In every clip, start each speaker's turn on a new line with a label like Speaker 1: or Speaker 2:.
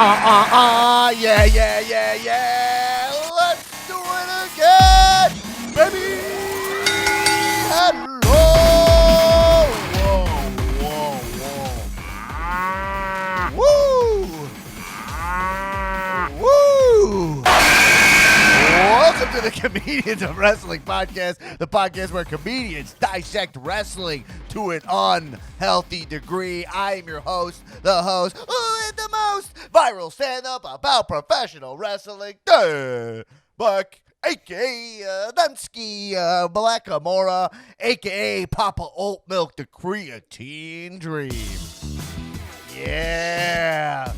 Speaker 1: Yeah, yeah, yeah, yeah. Let's do it again, baby. Hello. Whoa, whoa, whoa. Woo. Welcome to the Comedians of Wrestling podcast, the podcast where comedians dissect wrestling to an unhealthy degree. I am your host, the host who is the most viral stand-up about professional wrestling, Black, a.k.a. Dunsky, Black Amora, a.k.a. Papa Oat Milk, the Creatine Dream. Yeah.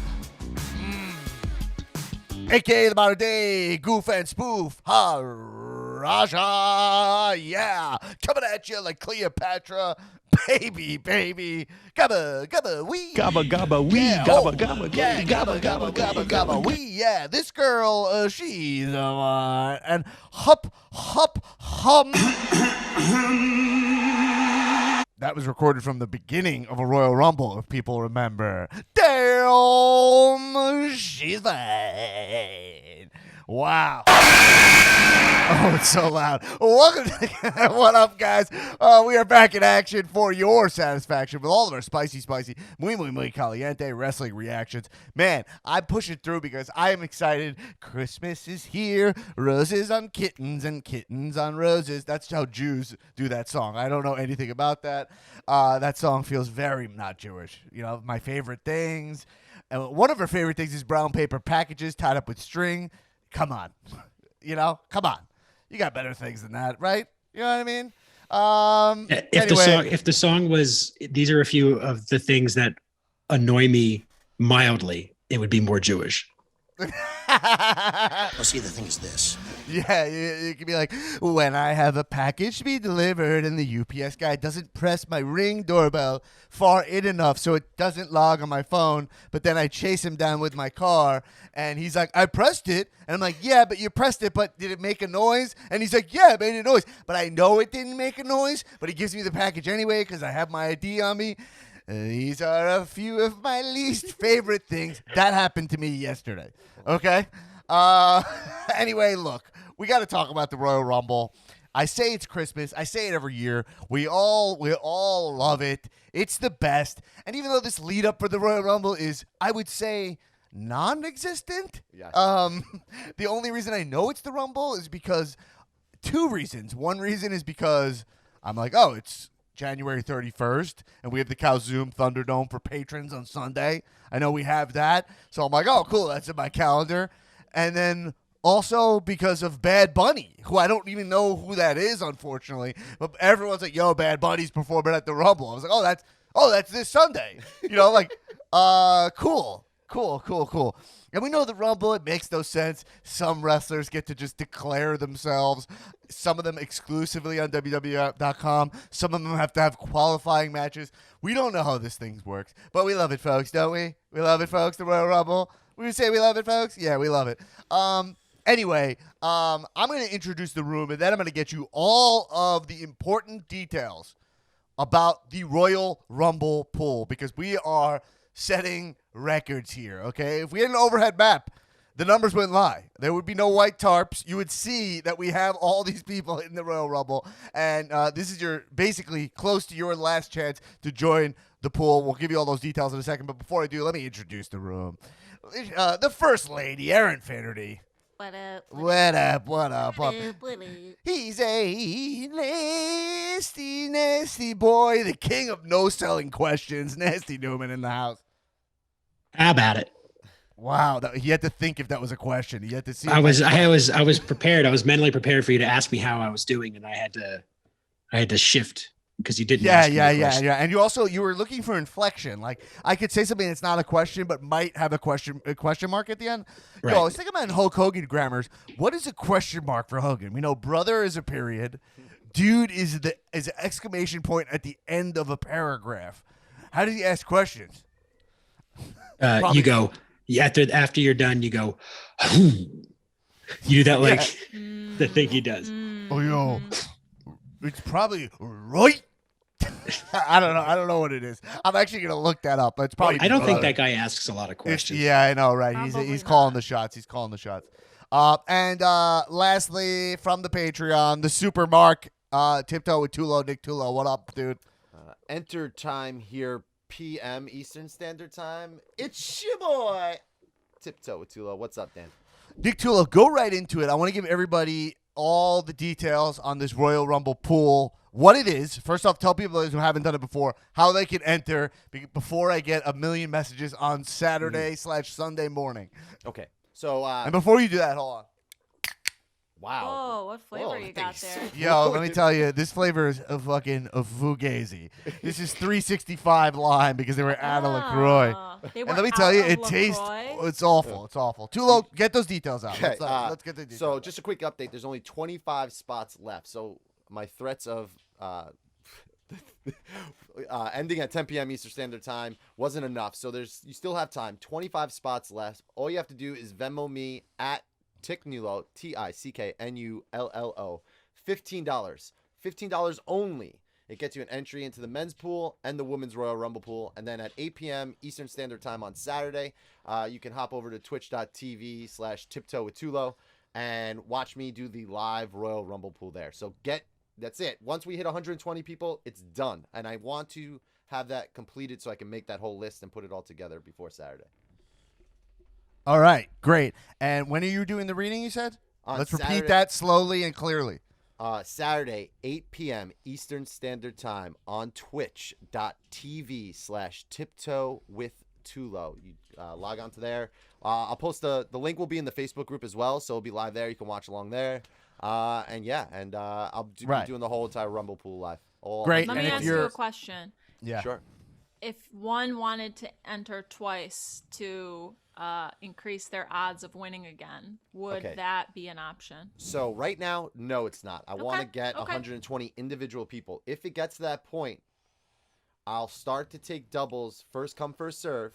Speaker 1: A.k.a. the modern day goof and spoof, Raja, yeah, coming at you like Cleopatra, baby, gabba, wee.
Speaker 2: Gabba, gabba, wee,
Speaker 1: Yeah,
Speaker 2: gabba, gabba,
Speaker 1: yeah,
Speaker 2: gabba,
Speaker 1: gabba, wee, yeah, this girl, she's, and hum. That was recorded from the beginning of a Royal Rumble, if people remember. Damn, she's fine. Wow. Oh, it's so loud. Welcome to what up, guys? We are back in action for your satisfaction with all of our spicy, muy caliente wrestling reactions. Man, I'm pushing through because I am excited. Christmas is here. Roses on kittens and kittens on roses. That's how Jews do that song. I don't know anything about that. That song feels very not Jewish. You know, my favorite things. One of our favorite things is brown paper packages tied up with string. Come on. You know, come on. You got better things than that, right? You know what I mean?
Speaker 3: If the song was, these are a few of the things that annoy me mildly, it would be more Jewish.
Speaker 4: Well, see, the thing is this.
Speaker 1: Yeah, it could be like, when I have a package to be delivered and the UPS guy doesn't press my Ring doorbell far in enough so it doesn't log on my phone, but then I chase him down with my car, and he's like, I pressed it. And I'm like, yeah, but you pressed it, but did it make a noise? And he's like, yeah, it made a noise. But I know it didn't make a noise, but he gives me the package anyway because I have my ID on me. These are a few of my least favorite things. That happened to me yesterday. Okay? Anyway, look, we got to talk about the Royal Rumble. I say it's Christmas. I say it every year. We all love it. It's the best. And even though this lead up for the Royal Rumble is, I would say, non-existent. Yes. The only reason I know it's the Rumble is because two reasons. One reason is because I'm like, oh, it's January 31st, and we have the Calzoom Thunderdome for patrons on Sunday. I know we have that. So I'm like, oh, cool, that's in my calendar. And then also because of Bad Bunny, who I don't even know who that is, unfortunately. But everyone's like, yo, Bad Bunny's performing at the Rumble. I was like, that's this Sunday. You know, like, cool. And we know the Rumble, it makes no sense. Some wrestlers get to just declare themselves. Some of them exclusively on WWE.com. Some of them have to have qualifying matches. We don't know how this thing works, but we love it, folks, don't we? We love it, folks, the Royal Rumble. We say we love it, folks? Yeah, we love it. Anyway, I'm going to introduce the room, and then I'm going to get you all of the important details about the Royal Rumble pool, because we are setting records here, okay? If we had an overhead map, the numbers wouldn't lie. There would be no white tarps. You would see that we have all these people in the Royal Rumble, and this is your basically close to your last chance to join the pool. We'll give you all those details in a second, but before I do, let me introduce the room. The First Lady, Erin Finnerty.
Speaker 5: What up?
Speaker 1: What up? What up?
Speaker 5: What up?
Speaker 1: He's a nasty boy, the king of no-selling questions. Nasty Newman in the house.
Speaker 3: How about it?
Speaker 1: Wow, he had to think if that was a question. He had to see.
Speaker 3: I was prepared. I was mentally prepared for you to ask me how I was doing, and I had to shift because you didn't.
Speaker 1: Yeah. And you were looking for inflection. Like I could say something that's not a question, but might have a question mark at the end.
Speaker 3: Right.
Speaker 1: Yo, I was thinking about Hulk Hogan grammars. What is a question mark for Hogan? We know brother is a period. Dude is an exclamation point at the end of a paragraph. How does he ask questions?
Speaker 3: You go after you're done. You go. You do that like the thing he does.
Speaker 1: Oh, yo, it's probably right I don't know. I don't know what it is. I'm actually gonna look that up. But it's probably.
Speaker 3: I don't think that guy asks a lot of questions.
Speaker 1: Yeah, I know, right?
Speaker 2: Probably
Speaker 1: He's
Speaker 2: not.
Speaker 1: calling the shots. He's calling the shots. And lastly, from the Patreon, the Super Mark, Tiptoe with Tulo, Nick Tulo. What up, dude?
Speaker 5: Enter time here, PM Eastern Standard Time. It's your boy, Tiptoe with Tulo. What's up, Dan?
Speaker 1: Nick Tulo, go right into it. I want to give everybody all the details on this Royal Rumble pool, what it is. First off, tell people who haven't done it before how they can enter before I get a million messages on Saturday/Sunday morning.
Speaker 5: Okay, so
Speaker 1: and before you do that, hold on.
Speaker 5: Wow.
Speaker 2: Oh, what flavor you got there?
Speaker 1: Yo, let me tell you, this flavor is a fucking fugazi. This is 365 lime because they were out of LaCroix. And let me tell you, it tastes, it's awful. It's awful. Tulo, get those details out.
Speaker 5: Okay,
Speaker 1: Let's get the details.
Speaker 5: So just a quick update. There's only 25 spots left. So my threats of ending at 10 p.m. Eastern Standard Time wasn't enough. So you still have time. 25 spots left. All you have to do is Venmo me at Ticknullo, Ticknullo, $15. $15 only. It gets you an entry into the men's pool and the women's Royal Rumble pool. And then at 8 p.m. Eastern Standard Time on Saturday, you can hop over to twitch.tv/tiptoe with Tulo and watch me do the live Royal Rumble pool there. So that's it. Once we hit 120 people, it's done. And I want to have that completed so I can make that whole list and put it all together before Saturday.
Speaker 1: All right, great. And when are you doing the reading, you said? Let's repeat that slowly and clearly.
Speaker 5: Saturday, 8 p.m. Eastern Standard Time on twitch.tv/tiptoe with Tulo. You log on to there. I'll post the link will be in the Facebook group as well, so it'll be live there. You can watch along there. I'll be doing the whole entire Rumble pool live.
Speaker 1: Great.
Speaker 2: Let me ask you a question.
Speaker 1: Yeah.
Speaker 5: Sure.
Speaker 2: If one wanted to enter twice to increase their odds of winning again, would that be an option?
Speaker 5: So right now, no, it's not. I want to get 120 individual people. If it gets to that point, I'll start to take doubles, first come, first serve,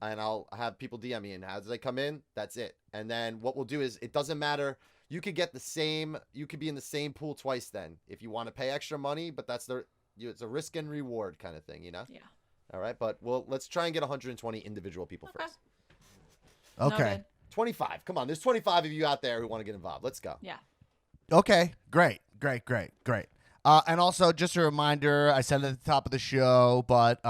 Speaker 5: and I'll have people DM me, and as they come in, that's it. And then what we'll do is, it doesn't matter. You could get you could be in the same pool twice then, if you want to pay extra money, but it's a risk and reward kind of thing, you know?
Speaker 2: Yeah.
Speaker 5: All right, but let's try and get 120 individual people first.
Speaker 1: Okay.
Speaker 2: Noted.
Speaker 5: 25. Come on, there's 25 of you out there who want to get involved. Let's go.
Speaker 2: Yeah.
Speaker 1: Okay, great. And also, just a reminder, I said it at the top of the show, but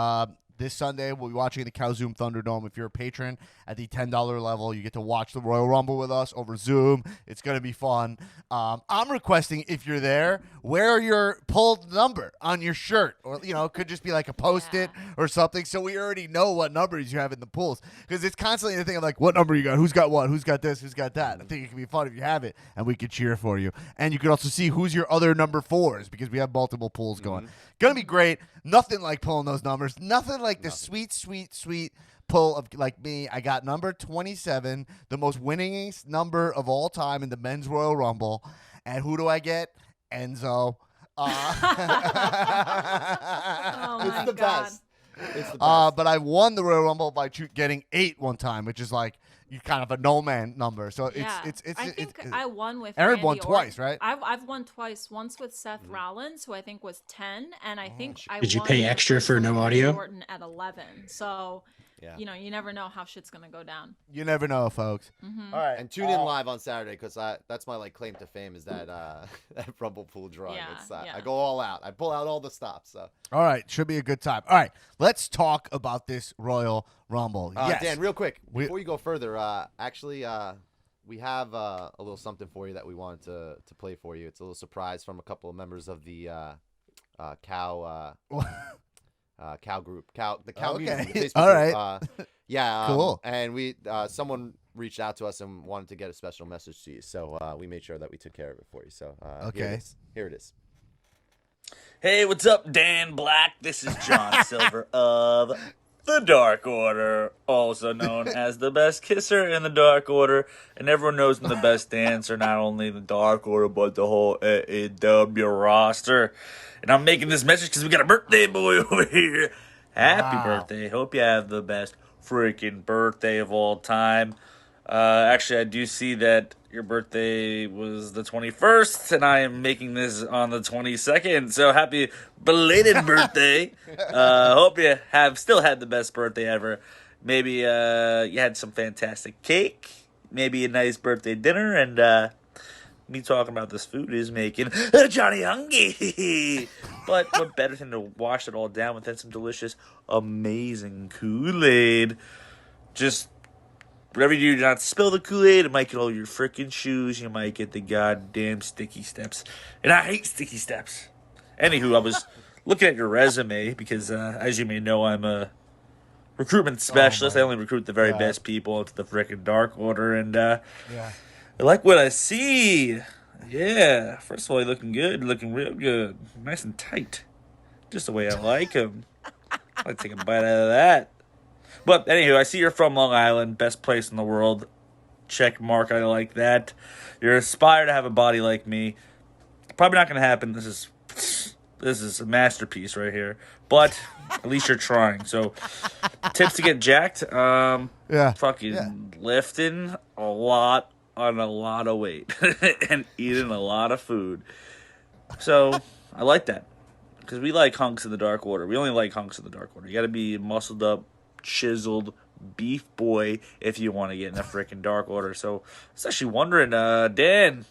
Speaker 1: this Sunday we'll be watching the Calzoom Thunderdome. If you're a patron at the $10 level, you get to watch the Royal Rumble with us over Zoom. It's going to be fun. I'm requesting, if you're there, wear your pulled number on your shirt. Or, it could just be like a Post-it or something, so we already know what numbers you have in the pools. Because it's constantly the thing of like, what number you got? Who's got what? Who's got this? Who's got that? I think it can be fun if you have it, and we could cheer for you. And you could also see who's your other number fours, because we have multiple pools going. Going to be great. Nothing like pulling those numbers. Nothing like the sweet pull of like me. I got number 27, the most winningest number of all time in the men's Royal Rumble. And who do I get? Enzo.
Speaker 2: Oh
Speaker 5: It's
Speaker 2: my
Speaker 5: the
Speaker 2: God.
Speaker 5: best. It's the best.
Speaker 1: But I won the Royal Rumble by getting 8 one time, which is like you kind of a no man number. So
Speaker 2: Yeah.
Speaker 1: it's
Speaker 2: I think I won with
Speaker 1: Aaron
Speaker 2: Randy
Speaker 1: won twice,
Speaker 2: Orton.
Speaker 1: right?
Speaker 2: I've won twice. Once with Seth Rollins, who I think was 10, and I think I
Speaker 3: Did you
Speaker 2: won
Speaker 3: pay
Speaker 2: the
Speaker 3: extra
Speaker 2: first
Speaker 3: for
Speaker 2: one
Speaker 3: no
Speaker 2: with
Speaker 3: audio?
Speaker 2: Randy Orton at 11. So
Speaker 5: Yeah.
Speaker 2: you never know how shit's gonna go down.
Speaker 1: You never know, folks. All right,
Speaker 5: And tune in live on Saturday, because that's my claim to fame is that that Rumble pool drawing.
Speaker 2: Yeah, yeah.
Speaker 5: I go all out. I pull out all the stops. So
Speaker 1: All right, should be a good time. All right, let's talk about this Royal Rumble. Yes.
Speaker 5: Dan, real quick before you go further, we have a little something for you that we wanted to play for you. It's a little surprise from a couple of members of the cow group, the cow community, the Facebook
Speaker 1: All
Speaker 5: group.
Speaker 1: right. Cool.
Speaker 5: And we someone reached out to us and wanted to get a special message to you, so we made sure that we took care of it for you. So here it is.
Speaker 6: Hey, what's up, Dan Black? This is John Silver of the Dark Order, also known as the best kisser in the Dark Order. And everyone knows I'm the best dancer, not only the Dark Order, but the whole AEW roster. And I'm making this message because we got a birthday boy over here. Happy birthday. Hope you have the best freaking birthday of all time. Actually, I do see that your birthday was the 21st, and I am making this on the 22nd. So happy belated birthday. Hope you have still had the best birthday ever. Maybe you had some fantastic cake, maybe a nice birthday dinner, and me talking about this food is making Johnny hungry. But what better than to wash it all down with some delicious, amazing Kool-Aid. Just whatever you do, not spill the Kool-Aid. It might get all your freaking shoes. You might get the goddamn sticky steps. And I hate sticky steps. Anywho, I was looking at your resume because, as you may know, I'm a recruitment specialist. I only recruit the very best people into the freaking Dark Order. And I like what I see. Yeah. First of all, you're looking good. You're looking real good. Nice and tight. Just the way I like them. I'd take a bite out of that. But anywho, I see you're from Long Island, best place in the world. Check mark, I like that. You're aspired to have a body like me. Probably not going to happen. This is a masterpiece right here. But at least you're trying. So, tips to get jacked. Lifting a lot on a lot of weight and eating a lot of food. So, I like that. Because we like hunks in the Dark Order. We only like hunks in the Dark Order. You got to be muscled up, chiseled beef boy if you want to get in the freaking Dark Order. So I was actually wondering, Dan,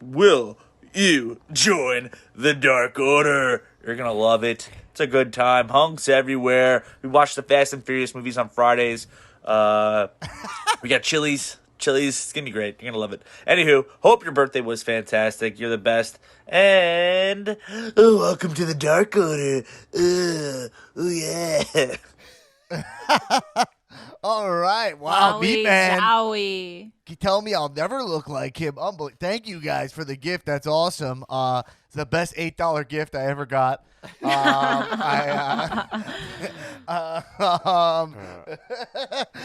Speaker 6: will you join the Dark Order? You're gonna love it. It's a good time. Hunks everywhere. We watch the Fast and Furious movies on Fridays. We got Chili's. It's gonna be great. You're gonna love it. Anywho, hope your birthday was fantastic. You're the best. And welcome to the Dark Order. Yeah.
Speaker 1: All right. Wow,
Speaker 2: Wowie,
Speaker 1: Meat Man.
Speaker 2: zowie.
Speaker 1: You tell me I'll never look like him. Thank you guys for the gift. That's awesome. It's the best $8 gift I ever got.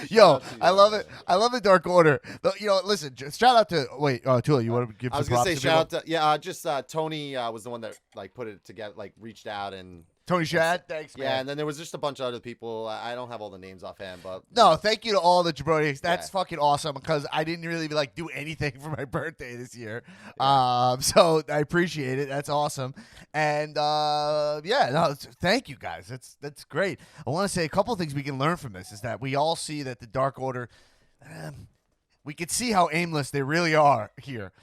Speaker 1: Yo, I love it. I love the Dark Order. Listen, shout out to Tula. You want to give?
Speaker 5: I was
Speaker 1: some
Speaker 5: gonna
Speaker 1: props
Speaker 5: say
Speaker 1: to
Speaker 5: shout
Speaker 1: people?
Speaker 5: out to just Tony was the one that put it together, reached out and.
Speaker 1: Tony Shad. Thanks, man.
Speaker 5: Yeah, and then there was just a bunch of other people. I don't have all the names offhand, but
Speaker 1: no, thank you to all the jabronis. That's fucking awesome because I didn't really do anything for my birthday this year. So I appreciate it. That's awesome. And thank you guys. That's great. I want to say a couple of things we can learn from this is that we all see that the Dark Order. We could see how aimless they really are here.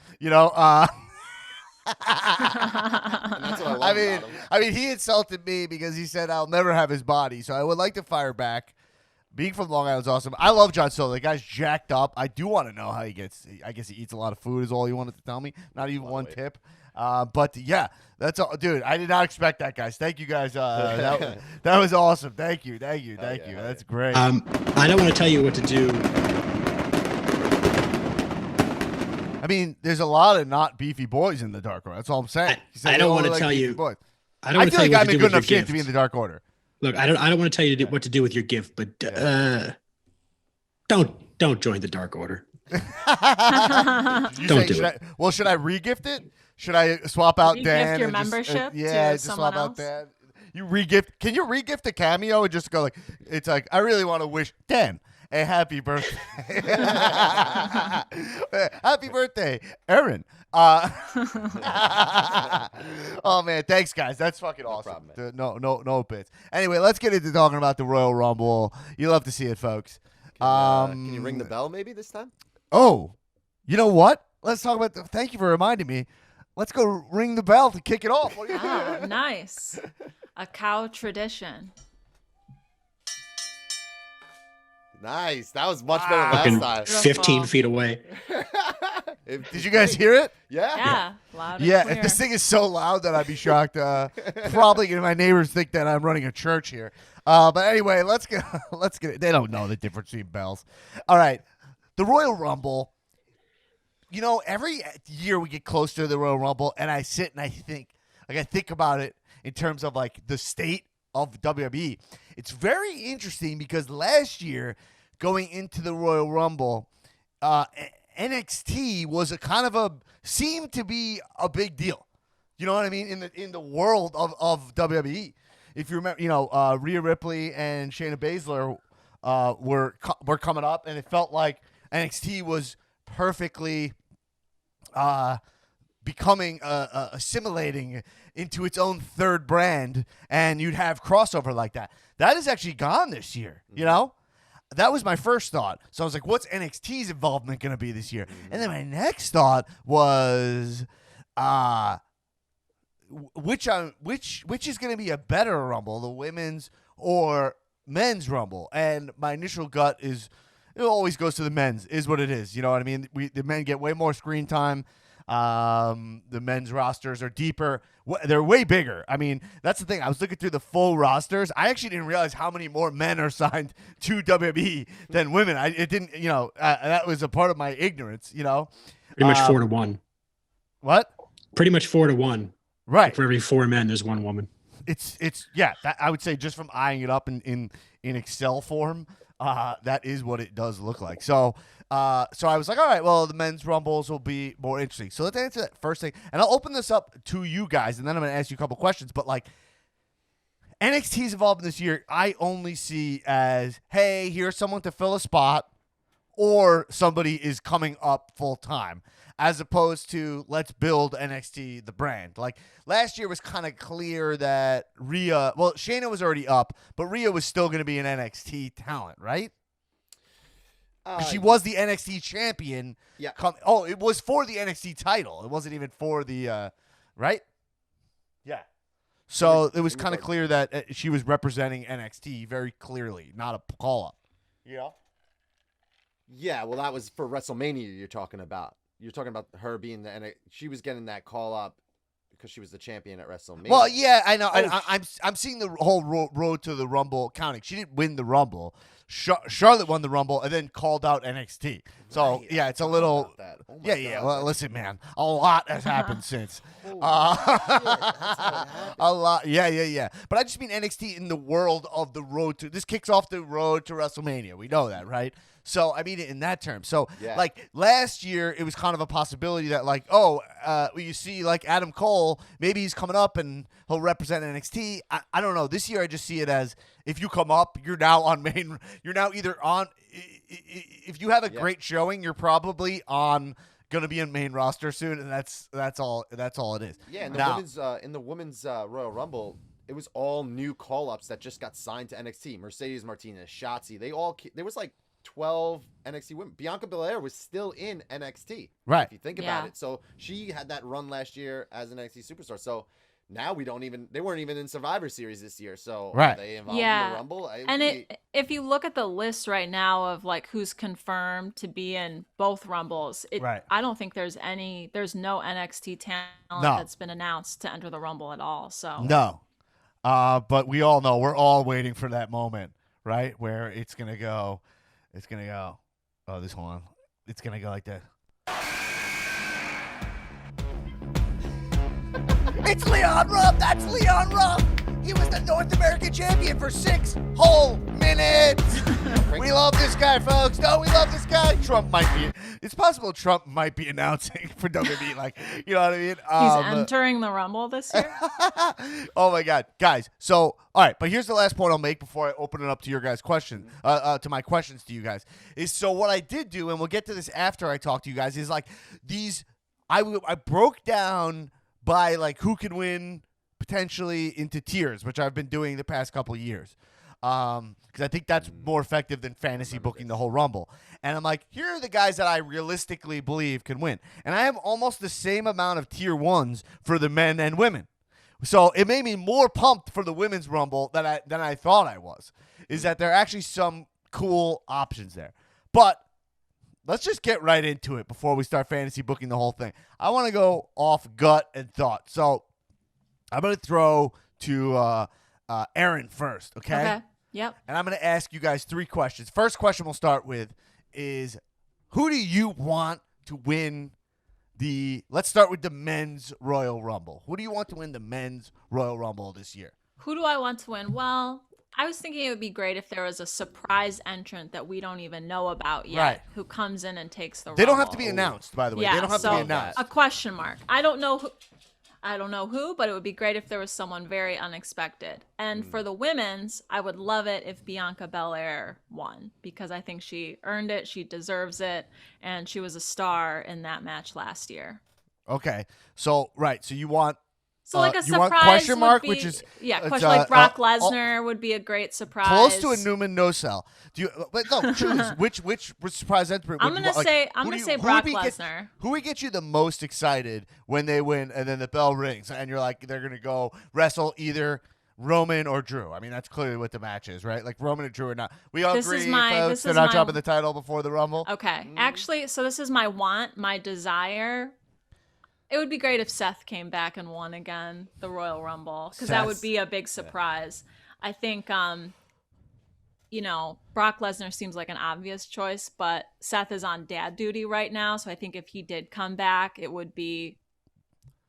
Speaker 5: and that's what I love about him.
Speaker 1: I mean, he insulted me because he said I'll never have his body. So I would like to fire back. Being from Long Island is awesome. I love John Silver. The guy's jacked up. I do want to know how he gets. I guess he eats a lot of food. Is all he wanted to tell me. Not even one tip. But yeah, that's all, dude. I did not expect that, guys. Thank you, guys. That was awesome. Thank you. That's great.
Speaker 3: I don't want to tell you what to do.
Speaker 1: I mean, there's a lot of not beefy boys in the Dark Order. That's all I'm saying.
Speaker 3: I don't want to tell you.
Speaker 1: Boys.
Speaker 3: I don't want to tell you what to do with your
Speaker 1: I'm a good enough kid
Speaker 3: gift.
Speaker 1: to be in the Dark Order.
Speaker 3: Look, I don't want to tell you what to do with your gift, but don't join the Dark Order. Don't do it.
Speaker 1: Should I re-gift it? Should I swap out
Speaker 2: Re-gift
Speaker 1: Dan?
Speaker 2: your
Speaker 1: and just,
Speaker 2: membership
Speaker 1: yeah,
Speaker 2: to
Speaker 1: just
Speaker 2: someone
Speaker 1: swap out
Speaker 2: else?
Speaker 1: Dan. You re-gift? Can you re-gift a cameo and just go it's like I really want to wish Dan a happy birthday. Happy birthday, Aaron. Oh man, thanks guys. That's fucking awesome.
Speaker 5: Problem,
Speaker 1: no bits. Anyway, let's get into talking about the Royal Rumble. You love to see it, folks.
Speaker 5: Can you ring the bell maybe this time?
Speaker 1: Oh, you know what? Let's talk about. Thank you for reminding me. Let's go ring the bell to kick it off. What do you
Speaker 2: Oh, nice. A cow tradition.
Speaker 5: Nice. That was much better last time.
Speaker 3: 15 feet away.
Speaker 1: Did you guys hear it?
Speaker 2: Yeah. Loud and
Speaker 1: Yeah,
Speaker 2: clear.
Speaker 1: if this thing is so loud that I'd be shocked. Probably my neighbors think that I'm running a church here. But anyway, let's get it. They don't know the difference between bells. All right, the Royal Rumble. Every year we get closer to the Royal Rumble, and I sit and I think about it in terms of the state of WWE. It's very interesting because last year, going into the Royal Rumble, NXT was seemed to be a big deal. You know what I mean? In the world of WWE. If you remember, Rhea Ripley and Shayna Baszler were coming up, and it felt like NXT was perfectly becoming assimilating into its own third brand, and you'd have crossover like that. That is actually gone this year. You know, that was my first thought. So I was like, what's NXT's involvement going to be this year? And then my next thought was, which is going to be a better Rumble, the women's or men's Rumble? And my initial gut is, it always goes to the men's, is what it is. You know what I mean? The men get way more screen time. The men's rosters are deeper. They're way bigger. I mean, that's the thing. I was looking through the full rosters. I actually didn't realize how many more men are signed to WWE than women. It didn't, you know, that was a part of my ignorance, you know.
Speaker 3: Pretty much 4-1.
Speaker 1: What?
Speaker 3: Pretty much 4-1.
Speaker 1: Right.
Speaker 3: Like for every 4 men, there's 1 woman.
Speaker 1: It's yeah. That, I would say just from eyeing it up in Excel form, that is what it does look like. So I was like, all right, well, the men's rumbles will be more interesting. So let's answer that first thing, and I'll open this up to you guys, and then I'm going to ask you a couple questions. But like, NXT's involved in this year, I only see as, hey, here's someone to fill a spot, or somebody is coming up full time, as opposed to let's build NXT, the brand. Like last year was kind of clear that Shayna was already up, but Rhea was still going to be an NXT talent, right? She was the NXT champion.
Speaker 5: Yeah.
Speaker 1: It was for the NXT title. It wasn't even for the right? Yeah. So it was kind of clear that she was representing NXT very clearly, not a call-up. Yeah.
Speaker 5: Yeah, well, that was for WrestleMania you're talking about. You're talking about her being she was getting that call-up because she was the champion at WrestleMania.
Speaker 1: Well, yeah, I know. I'm seeing the whole road to the Rumble counting. She didn't win the Rumble. Charlotte won the Rumble and then called out NXT. So,
Speaker 5: right,
Speaker 1: yeah, it's a little...
Speaker 5: Oh
Speaker 1: God, well, listen, man. A lot has happened since.
Speaker 5: Shit, that's how it
Speaker 1: A lot. Yeah. But I just mean NXT in the world of the road to... This kicks off the road to WrestleMania. We know that, right? So, I mean it in that term. So, like, last year, it was kind of a possibility that, like, you see, like, Adam Cole, maybe he's coming up and he'll represent NXT. I don't know. This year, I just see it as, if you come up, you're now either on, if you have a great showing, you're probably going to be in main roster soon, and that's all it is.
Speaker 5: Yeah, in the women's Royal Rumble, it was all new call-ups that just got signed to NXT. Mercedes Martinez, Shotzi, there was like 12 NXT women. Bianca Belair was still in NXT.
Speaker 1: Right.
Speaker 5: If you think about it. So she had that run last year as an NXT superstar. So now they weren't even in Survivor Series this year. So are they involved in the Rumble?
Speaker 2: If you look at the list right now of like who's confirmed to be in both Rumbles, I don't think there's no NXT talent that's been announced to enter the Rumble at all. So
Speaker 1: no. But we all know, we're all waiting for that moment, right? Where it's going to go. It's going to go. Oh, this one. It's going to go like that. It's Leon Ruff. That's Leon Ruff. He was the North American champion for 6 whole minutes. We love this guy, folks. No, we love this guy. It's possible Trump might be announcing for WWE. Like, you know what I mean?
Speaker 2: He's entering the Rumble this year.
Speaker 1: Oh my God, guys. So, all right, but here's the last point I'll make before I open it up to your guys' question, to my questions to you guys. Is so what I did do, and we'll get to this after I talk to you guys, is like these. I broke down by like who can win potentially into tiers, which I've been doing the past couple of years. Because I think that's more effective than fantasy booking the whole Rumble. And I'm like, here are the guys that I realistically believe can win. And I have almost the same amount of tier 1s for the men and women. So it made me more pumped for the women's Rumble than I thought I was. Is that there are actually some cool options there. But let's just get right into it before we start fantasy booking the whole thing. I want to go off gut and thought. So I'm going to throw to Aaron first, okay?
Speaker 2: Yep.
Speaker 1: And I'm going to ask you guys 3 questions. First question we'll start with is, who do you want to win let's start with the men's Royal Rumble. Who do you want to win the men's Royal Rumble this year?
Speaker 2: Who do I want to win? Well, I was thinking it would be great if there was a surprise entrant that we don't even know about yet who comes in and takes the Rumble.
Speaker 1: They don't have to be announced, by the way.
Speaker 2: Yeah,
Speaker 1: they don't have to be announced.
Speaker 2: A question mark. I don't know who. I don't know who, but it would be great if there was someone very unexpected. And for the women's, I would love it if Bianca Belair won, because I think she earned it, she deserves it, and she was a star in that match last year.
Speaker 1: Okay, so so you want
Speaker 2: like a
Speaker 1: you want
Speaker 2: surprise
Speaker 1: question mark,
Speaker 2: would be,
Speaker 1: which is
Speaker 2: question like Brock Lesnar would be a great surprise.
Speaker 1: Close to a Newman no sell. Do you? But no, choose which surprise entrant.
Speaker 2: I'm gonna say Brock Lesnar.
Speaker 1: Who would get you the most excited when they win, and then the bell rings, and you're like, they're gonna go wrestle either Roman or Drew. I mean, that's clearly what the match is, right? Like Roman and Drew are not. We all agree, folks. They're not dropping the title before the Rumble.
Speaker 2: Okay, actually, so this is my want, my desire. It would be great if Seth came back and won again the Royal Rumble, because that would be a big surprise. Yeah. I think, Brock Lesnar seems like an obvious choice, but Seth is on dad duty right now, so I think if he did come back, it would be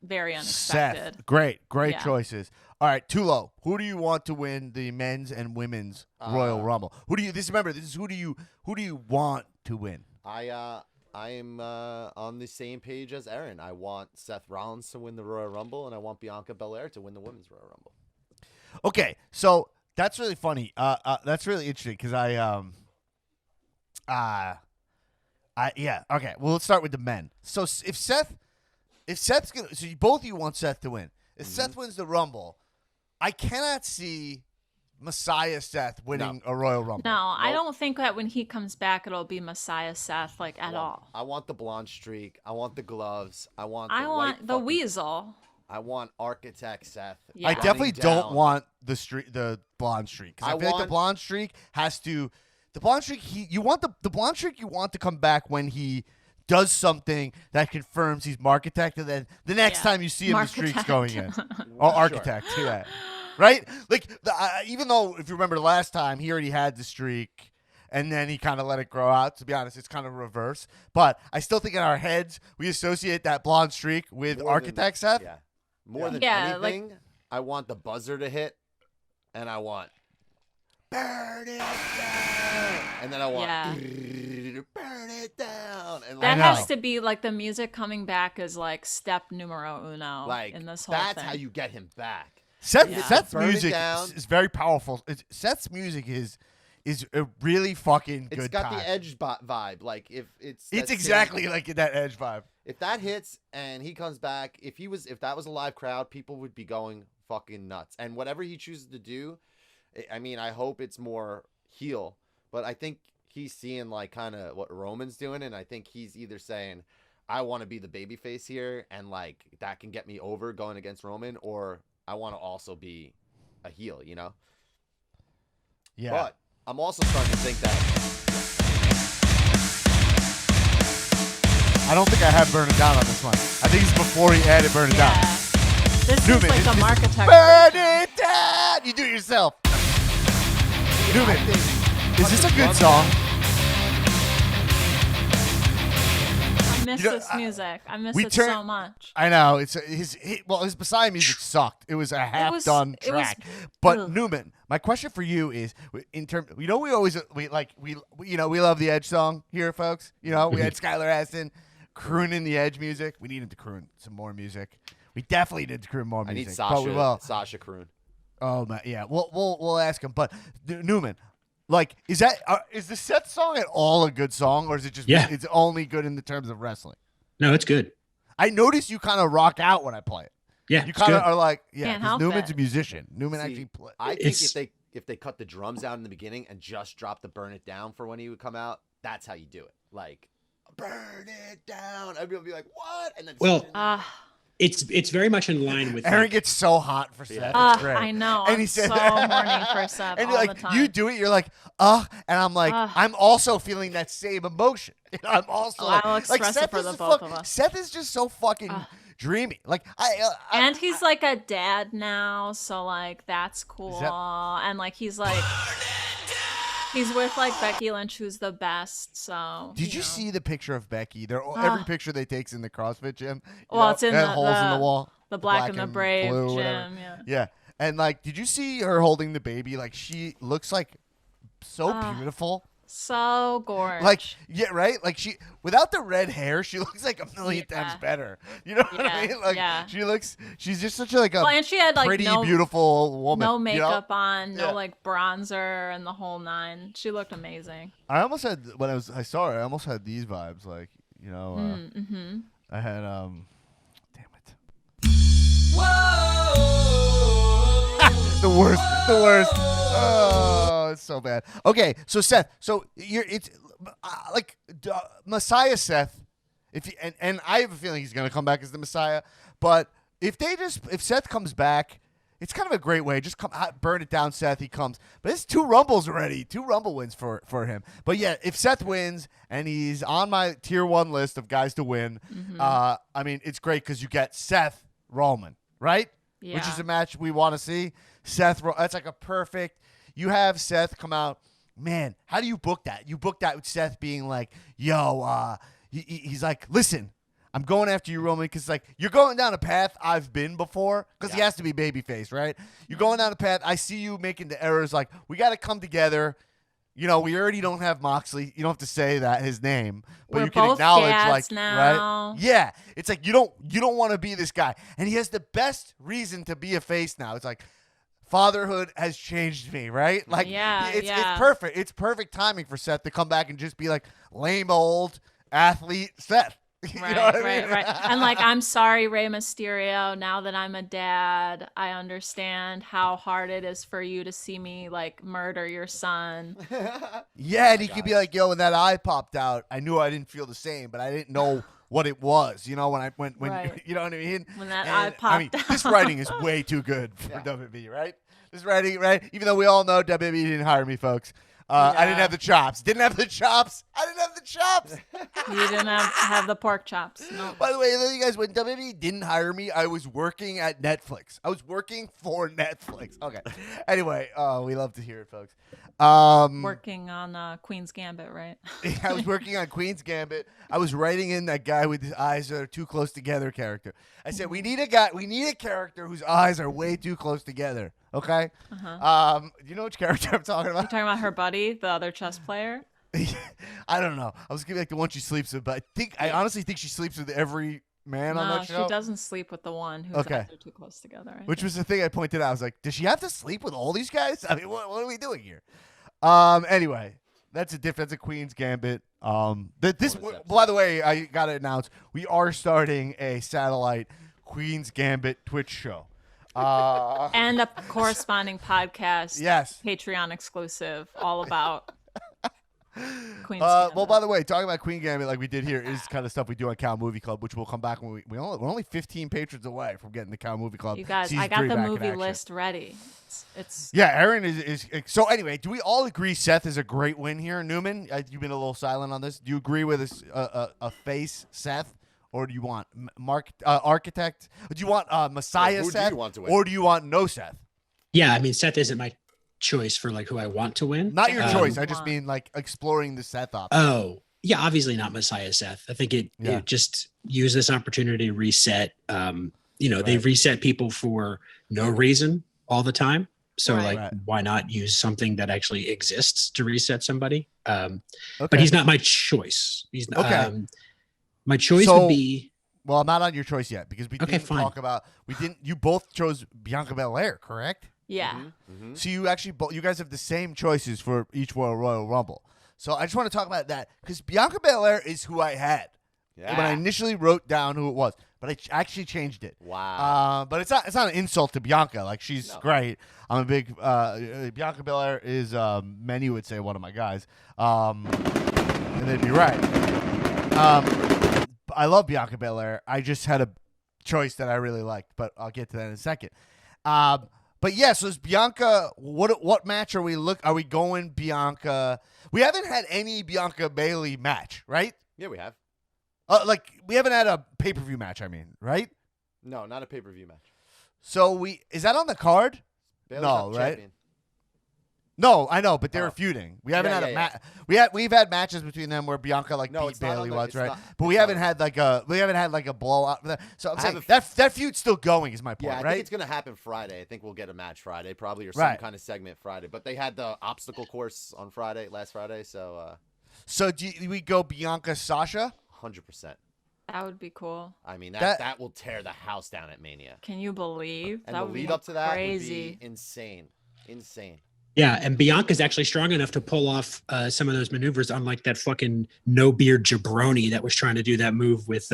Speaker 2: very unexpected.
Speaker 1: Seth, great choices. All right, Tulo, who do you want to win the men's and women's Royal Rumble? Who do you want to win?
Speaker 5: I am on the same page as Aaron. I want Seth Rollins to win the Royal Rumble, and I want Bianca Belair to win the Women's Royal Rumble.
Speaker 1: Okay, so that's really funny. That's really interesting because okay. Well, let's start with the men. So if Seth's gonna, so both of you want Seth to win. If Seth wins the Rumble, I cannot see Messiah Seth winning a Royal Rumble.
Speaker 2: No, I don't think that when he comes back, it'll be Messiah Seth at all.
Speaker 5: I want the blonde streak. I want the gloves. I want
Speaker 2: the weasel.
Speaker 5: I want Architect Seth.
Speaker 2: Yeah.
Speaker 1: I definitely don't want the blonde streak, because I feel like the blonde streak has to. The blonde streak you want to come back when he does something that confirms he's Markitect, and then the next time you see him, the streak's going in. Or Architect, yeah. Right? Like, even though, if you remember last time, he already had the streak, and then he kind of let it grow out. To be honest, it's kind of reverse. But I still think in our heads, we associate that blonde streak with Architect Seth.
Speaker 5: Yeah. More than anything, I want the buzzer to hit, and I want burn it down. And then I want burn it down. And
Speaker 2: that has to be like the music coming back is like step numero uno in this whole thing.
Speaker 5: That's how you get him back.
Speaker 1: Seth's music is very powerful. Seth's music is a really fucking good.
Speaker 5: It's got the Edge vibe. Like if it's
Speaker 1: exactly like that Edge vibe.
Speaker 5: If that hits and he comes back, if that was a live crowd, people would be going fucking nuts. And whatever he chooses to do, I mean, I hope it's more heel, but I think he's seeing like kind of what Roman's doing, and I think he's either saying, I want to be the babyface here, and like that can get me over going against Roman, or I want to also be a heel, Yeah. But I'm also starting to think that
Speaker 1: I don't think I have Burn It Down on this one. I think it's before he added Burn It Down.
Speaker 2: This
Speaker 1: Newman,
Speaker 2: is like a Markitect.
Speaker 1: Burn it down! You do it yourself. Newman, is this a good song?
Speaker 2: I miss this music. I miss it so much.
Speaker 1: I know. His Messiah music sucked. It was a half-done track. But Newman, my question for you is, in terms, we love the Edge song here, folks. We had Skylar Aston crooning the Edge music. We need him to croon some more music. We definitely need to croon more music.
Speaker 5: I need Sasha croon.
Speaker 1: Oh man, yeah. We'll ask him. But Newman, like, is the Seth song at all a good song, or is it just it's only good in the terms of wrestling?
Speaker 3: No, it's good.
Speaker 1: I notice you kind of rock out when I play it.
Speaker 3: Yeah,
Speaker 1: you kind of are like, Newman's
Speaker 2: it.
Speaker 1: a musician. Newman actually plays.
Speaker 5: I think if they cut the drums out in the beginning and just drop the Burn It Down for when he would come out, that's how you do it. Like, burn it down. Everybody will be like, what? And then
Speaker 3: it's very much in line with
Speaker 1: Aaron gets so hot for Seth. It's great.
Speaker 2: I know.
Speaker 1: And
Speaker 2: I'm so horny for Seth
Speaker 1: and
Speaker 2: all the time.
Speaker 1: You do it, you're like, and I'm like, I'm also feeling that same emotion. I'm also
Speaker 2: I'll express it for the both of us.
Speaker 1: Seth is just so fucking dreamy. Like
Speaker 2: and he's like a dad now, so like that's cool. And like he's like he's with like Becky Lynch, who's the best. So
Speaker 1: did you see the picture of Becky? Every picture they take's in the CrossFit gym.
Speaker 2: It's in the
Speaker 1: holes in the wall.
Speaker 2: The black and the brave
Speaker 1: blue,
Speaker 2: gym.
Speaker 1: Yeah. And like, did you see her holding the baby? Like, she looks like so beautiful.
Speaker 2: So gorgeous.
Speaker 1: Like, yeah, right? Like, she, without the red hair, she looks like a million times better. You know what I mean? Like, she's just such a, like, a
Speaker 2: and she had, like,
Speaker 1: pretty, beautiful woman.
Speaker 2: No makeup on,
Speaker 1: Yeah.
Speaker 2: no, like, bronzer and the whole nine. She looked amazing.
Speaker 1: I almost had, when I saw her, I almost had these vibes. Like, you know, I had, damn it. The worst. Oh, it's so bad. Okay, so Seth, it's like Messiah Seth. And I have a feeling he's gonna come back as the Messiah. But if Seth comes back, it's kind of a great way. Just burn it down, Seth. He comes, but it's 2 Rumbles already, 2 Rumble wins for him. But yeah, if Seth wins and he's on my tier 1 list of guys to win, I mean, it's great because you get Seth Roman, right?
Speaker 2: Yeah.
Speaker 1: Which is a match we want to see. That's like a perfect. You have Seth come out. Man, how do you book that? You book that with Seth being like, yo, he's like, listen, I'm going after you, Roman, because like you're going down a path I've been before, because he has to be babyface, right? You're going down a path. I see you making the errors. Like, we got to come together. You know, we already don't have Moxley. You don't have to say his name, but
Speaker 2: We're
Speaker 1: you can
Speaker 2: both
Speaker 1: acknowledge,
Speaker 2: dads
Speaker 1: like,
Speaker 2: now.
Speaker 1: right? Yeah, it's like you don't want to be this guy, and he has the best reason to be a face now. It's like, fatherhood has changed me, right? Like, it's perfect. It's perfect timing for Seth to come back and just be like lame old athlete Seth. You know what I mean?
Speaker 2: Right. And like, I'm sorry, Rey Mysterio. Now that I'm a dad, I understand how hard it is for you to see me like murder your son.
Speaker 1: Yeah, and he could be like, yo, when that eye popped out, I knew I didn't feel the same, but I didn't know what it was. You know, when
Speaker 2: Right.
Speaker 1: you know what I mean?
Speaker 2: When that eye popped out.
Speaker 1: This writing is way too good for WWE, right? This writing, right? Even though we all know WWE didn't hire me, folks. I didn't have the chops. I didn't have the chops.
Speaker 2: You didn't have the pork chops. No.
Speaker 1: By the way, you guys, when WWE didn't hire me, I was working at Netflix. I was working for Netflix. Okay. Anyway, we love to hear it, folks.
Speaker 2: Working on Queen's Gambit, right?
Speaker 1: I was working on Queen's Gambit. I was writing in that guy with his eyes that are too close together character. I said, we need a character whose eyes are way too close together. Okay? Do you know which character I'm talking about?
Speaker 2: You're talking about her buddy, the other chess player?
Speaker 1: I don't know. I was gonna be like the one she sleeps with, but I honestly think she sleeps with every man on that show.
Speaker 2: No, she doesn't sleep with the one whose eyes are too close together.
Speaker 1: Which was the thing I pointed out. I was like, does she have to sleep with all these guys? I mean, what are we doing here? Anyway, that's a Queen's Gambit. By the way, I gotta announce we are starting a satellite Queen's Gambit Twitch show.
Speaker 2: And a corresponding podcast.
Speaker 1: Yes.
Speaker 2: Patreon exclusive, all about Queen's Gambit.
Speaker 1: Well, by the way, talking about Queen Gambit like we did here is kind of stuff we do on Cow Movie Club, which will come back when we're only 15 patrons away from getting the Cow Movie Club.
Speaker 2: You guys, I got the movie list ready. It's
Speaker 1: Aaron is so anyway, do we all agree Seth is a great win here? Newman, you've been a little silent on this. Do you agree with a face Seth? Or do you want Architect? Do you want Messiah Seth?
Speaker 5: Do you want to win?
Speaker 1: Or do you want no Seth?
Speaker 3: Yeah, I mean, Seth isn't my choice for like who I want to win.
Speaker 1: Not your choice. I just mean like exploring the Seth option.
Speaker 3: Oh, yeah, obviously not Messiah Seth. I think it just use this opportunity to reset. They reset people for no reason all the time. So why not use something that actually exists to reset somebody? But he's not my choice. He's not. Okay. My choice would be.
Speaker 1: Well, I'm not on your choice yet because we didn't talk about. You both chose Bianca Belair, correct?
Speaker 2: Yeah.
Speaker 1: Mm-hmm. So you guys have the same choices for each Royal Rumble. So I just want to talk about that because Bianca Belair is who I had when I initially wrote down who it was, but I actually changed it.
Speaker 5: Wow.
Speaker 1: But it's not an insult to Bianca. Like she's great. I'm a big Bianca Belair is many would say one of my guys, and they'd be right. I love Bianca Belair. I just had a choice that I really liked, but I'll get to that in a second. But yeah, so is Bianca. What match are we Are we going Bianca? We haven't had any Bianca Bailey match, right?
Speaker 5: Yeah, we have.
Speaker 1: We haven't had a pay-per-view match. I mean, right?
Speaker 5: No, not a pay-per-view match.
Speaker 1: So is that on the card?
Speaker 5: Bailey's
Speaker 1: no,
Speaker 5: not
Speaker 1: right?
Speaker 5: champion.
Speaker 1: No, I know, but they're feuding. We haven't had a match. We've had matches between them where Bianca beat Bailey once, right? But we haven't had like a blowout. So I'm saying that feud's still going. Is my point,
Speaker 5: I
Speaker 1: right?
Speaker 5: think it's gonna happen Friday. I think we'll get a match Friday, probably, or some kind of segment Friday. But they had the obstacle course on last Friday, so.
Speaker 1: So do we go Bianca Sasha?
Speaker 5: 100%.
Speaker 2: That would be cool.
Speaker 5: I mean, that will tear the house down at Mania.
Speaker 2: Can you believe?
Speaker 5: And
Speaker 2: that
Speaker 5: the
Speaker 2: would
Speaker 5: lead
Speaker 2: be
Speaker 5: up to that
Speaker 2: crazy.
Speaker 5: would be insane.
Speaker 3: Yeah, and Bianca's actually strong enough to pull off some of those maneuvers, unlike that fucking no beard jabroni that was trying to do that move with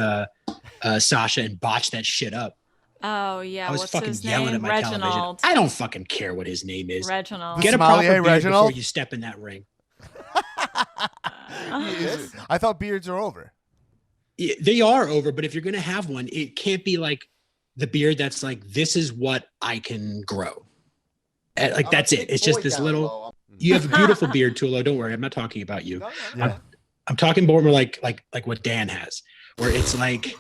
Speaker 3: Sasha and botch that shit up.
Speaker 2: Oh yeah,
Speaker 3: I was
Speaker 2: what's
Speaker 3: fucking
Speaker 2: his
Speaker 3: yelling
Speaker 2: name?
Speaker 3: at my
Speaker 2: Reginald.
Speaker 3: television. I don't fucking care what his name is.
Speaker 2: Reginald.
Speaker 3: Get a proper beard
Speaker 1: Reginald?
Speaker 3: before you step in that ring.
Speaker 1: I thought beards are over.
Speaker 3: They are over, but if you're gonna have one, it can't be like the beard that's like, this is what I can grow. Like that's it. It's just this little. You have a beautiful beard, Tulo. Don't worry, I'm not talking about you. I'm talking more like what Dan has, where it's like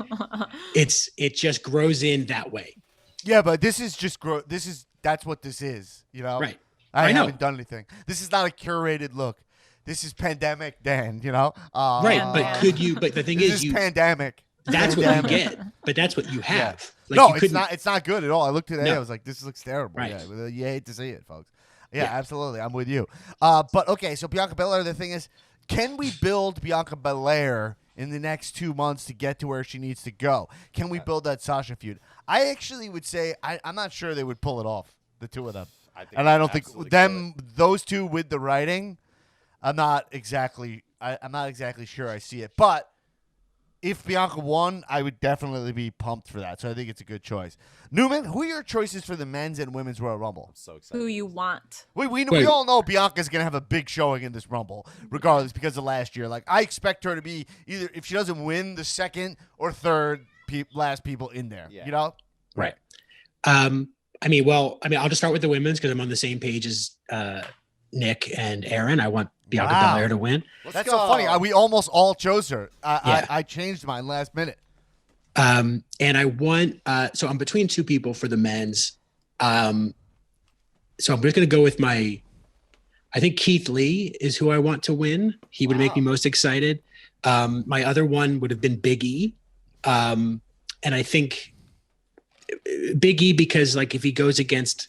Speaker 3: it just grows in that way.
Speaker 1: Yeah, but this is just that's what this is, you know.
Speaker 3: Right.
Speaker 1: I haven't done anything. This is not a curated look. This is pandemic Dan, you know.
Speaker 3: Right, but could you? But the thing
Speaker 1: is, pandemic.
Speaker 3: That's what you get. But that's what you have.
Speaker 1: Yeah. No, it's not. It's not good at all. I looked today. I was like, this looks terrible.
Speaker 3: Right.
Speaker 1: Yeah, you hate to see it, folks. Yeah, absolutely. I'm with you. But okay, so Bianca Belair. The thing is, can we build Bianca Belair in the next 2 months to get to where she needs to go? Can we build that Sasha feud? I actually would say I'm not sure they would pull it off, the two of them. I don't think those two with the writing. I'm not exactly sure I see it, but if Bianca won, I would definitely be pumped for that. So I think it's a good choice. Newman, who are your choices for the men's and women's Royal Rumble?
Speaker 5: I'm so excited.
Speaker 2: Who you want?
Speaker 1: We all know Bianca's gonna have a big showing in this Rumble, regardless, because of last year. Like I expect her to be either, if she doesn't win, the second or third last people in there. Yeah. You know?
Speaker 3: Right. I'll just start with the women's because I'm on the same page as Nick and Aaron. I want Bianca Belair to win.
Speaker 1: That's so funny. We almost all chose her. I changed mine last minute.
Speaker 3: And I want so I'm between two people for the men's. So I'm just going to go with I think Keith Lee is who I want to win. He would make me most excited. My other one would have been Big E. And I think Big E, because like if he goes against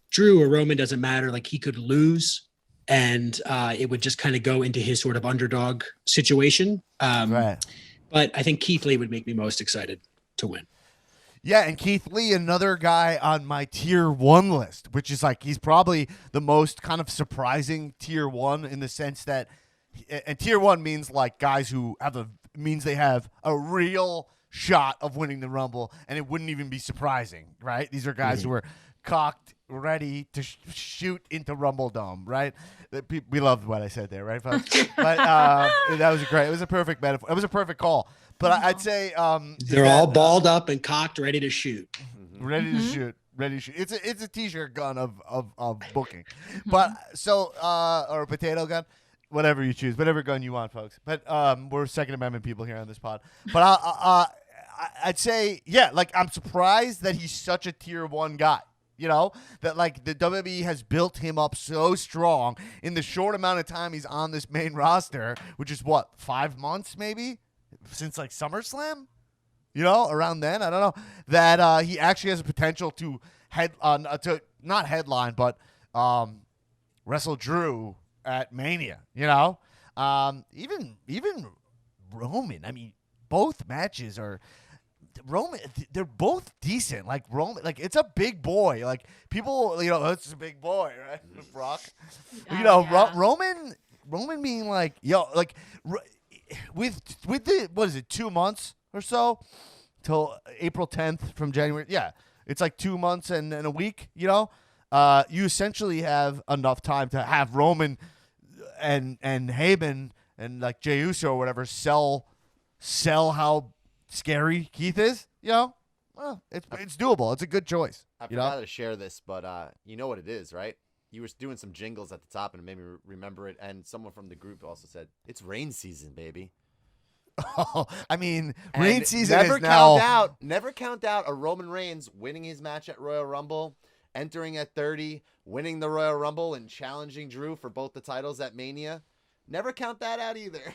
Speaker 3: Drew or Roman, doesn't matter. Like he could lose and it would just kind of go into his sort of underdog situation.
Speaker 1: Right.
Speaker 3: But I think Keith Lee would make me most excited to win.
Speaker 1: Yeah, and Keith Lee, another guy on my tier 1 list, which is like he's probably the most kind of surprising tier 1 in the sense that, and tier 1 means like guys who means they have a real shot of winning the Rumble, and it wouldn't even be surprising, right? These are guys who are cocked, ready to shoot into Rumble Dome, right? We loved what I said there, right, folks? But that was it was a perfect metaphor. It was a perfect call. But I'd say
Speaker 3: they're all balled up and cocked, ready to shoot.
Speaker 1: Ready to shoot. Ready to shoot. It's a t-shirt gun of booking. But so or a potato gun, whatever you choose, whatever gun you want, folks. But we're Second Amendment people here on this pod. But I'd say like I'm surprised that he's such a tier 1 guy. You know, that like the WWE has built him up so strong in the short amount of time he's on this main roster, which is 5 months maybe since like SummerSlam, you know, around then. I don't know that he actually has a potential to not headline, but wrestle Drew at Mania. You know, even Roman. I mean, both matches are. Roman, they're both decent. Like Roman, like it's a big boy. Like people, you know, it's a big boy, right? Brock, you know, yeah. Roman being like, like with the what is it, 2 months or so till April 10th from January? Yeah, it's like 2 months and a week. You know, you essentially have enough time to have Roman and Heyman and like Jey Uso or whatever sell how scary Keith is, you know? Well, it's doable. It's a good choice.
Speaker 5: I forgot to share this, but you know what it is, right? You were doing some jingles at the top, and it made me remember it. And someone from the group also said, "It's rain season, baby."
Speaker 1: Oh, I mean, rain season
Speaker 5: never
Speaker 1: is now.
Speaker 5: Never count out a Roman Reigns winning his match at Royal Rumble entering at 30, winning the Royal Rumble, and challenging Drew for both the titles at Mania. Never count that out either.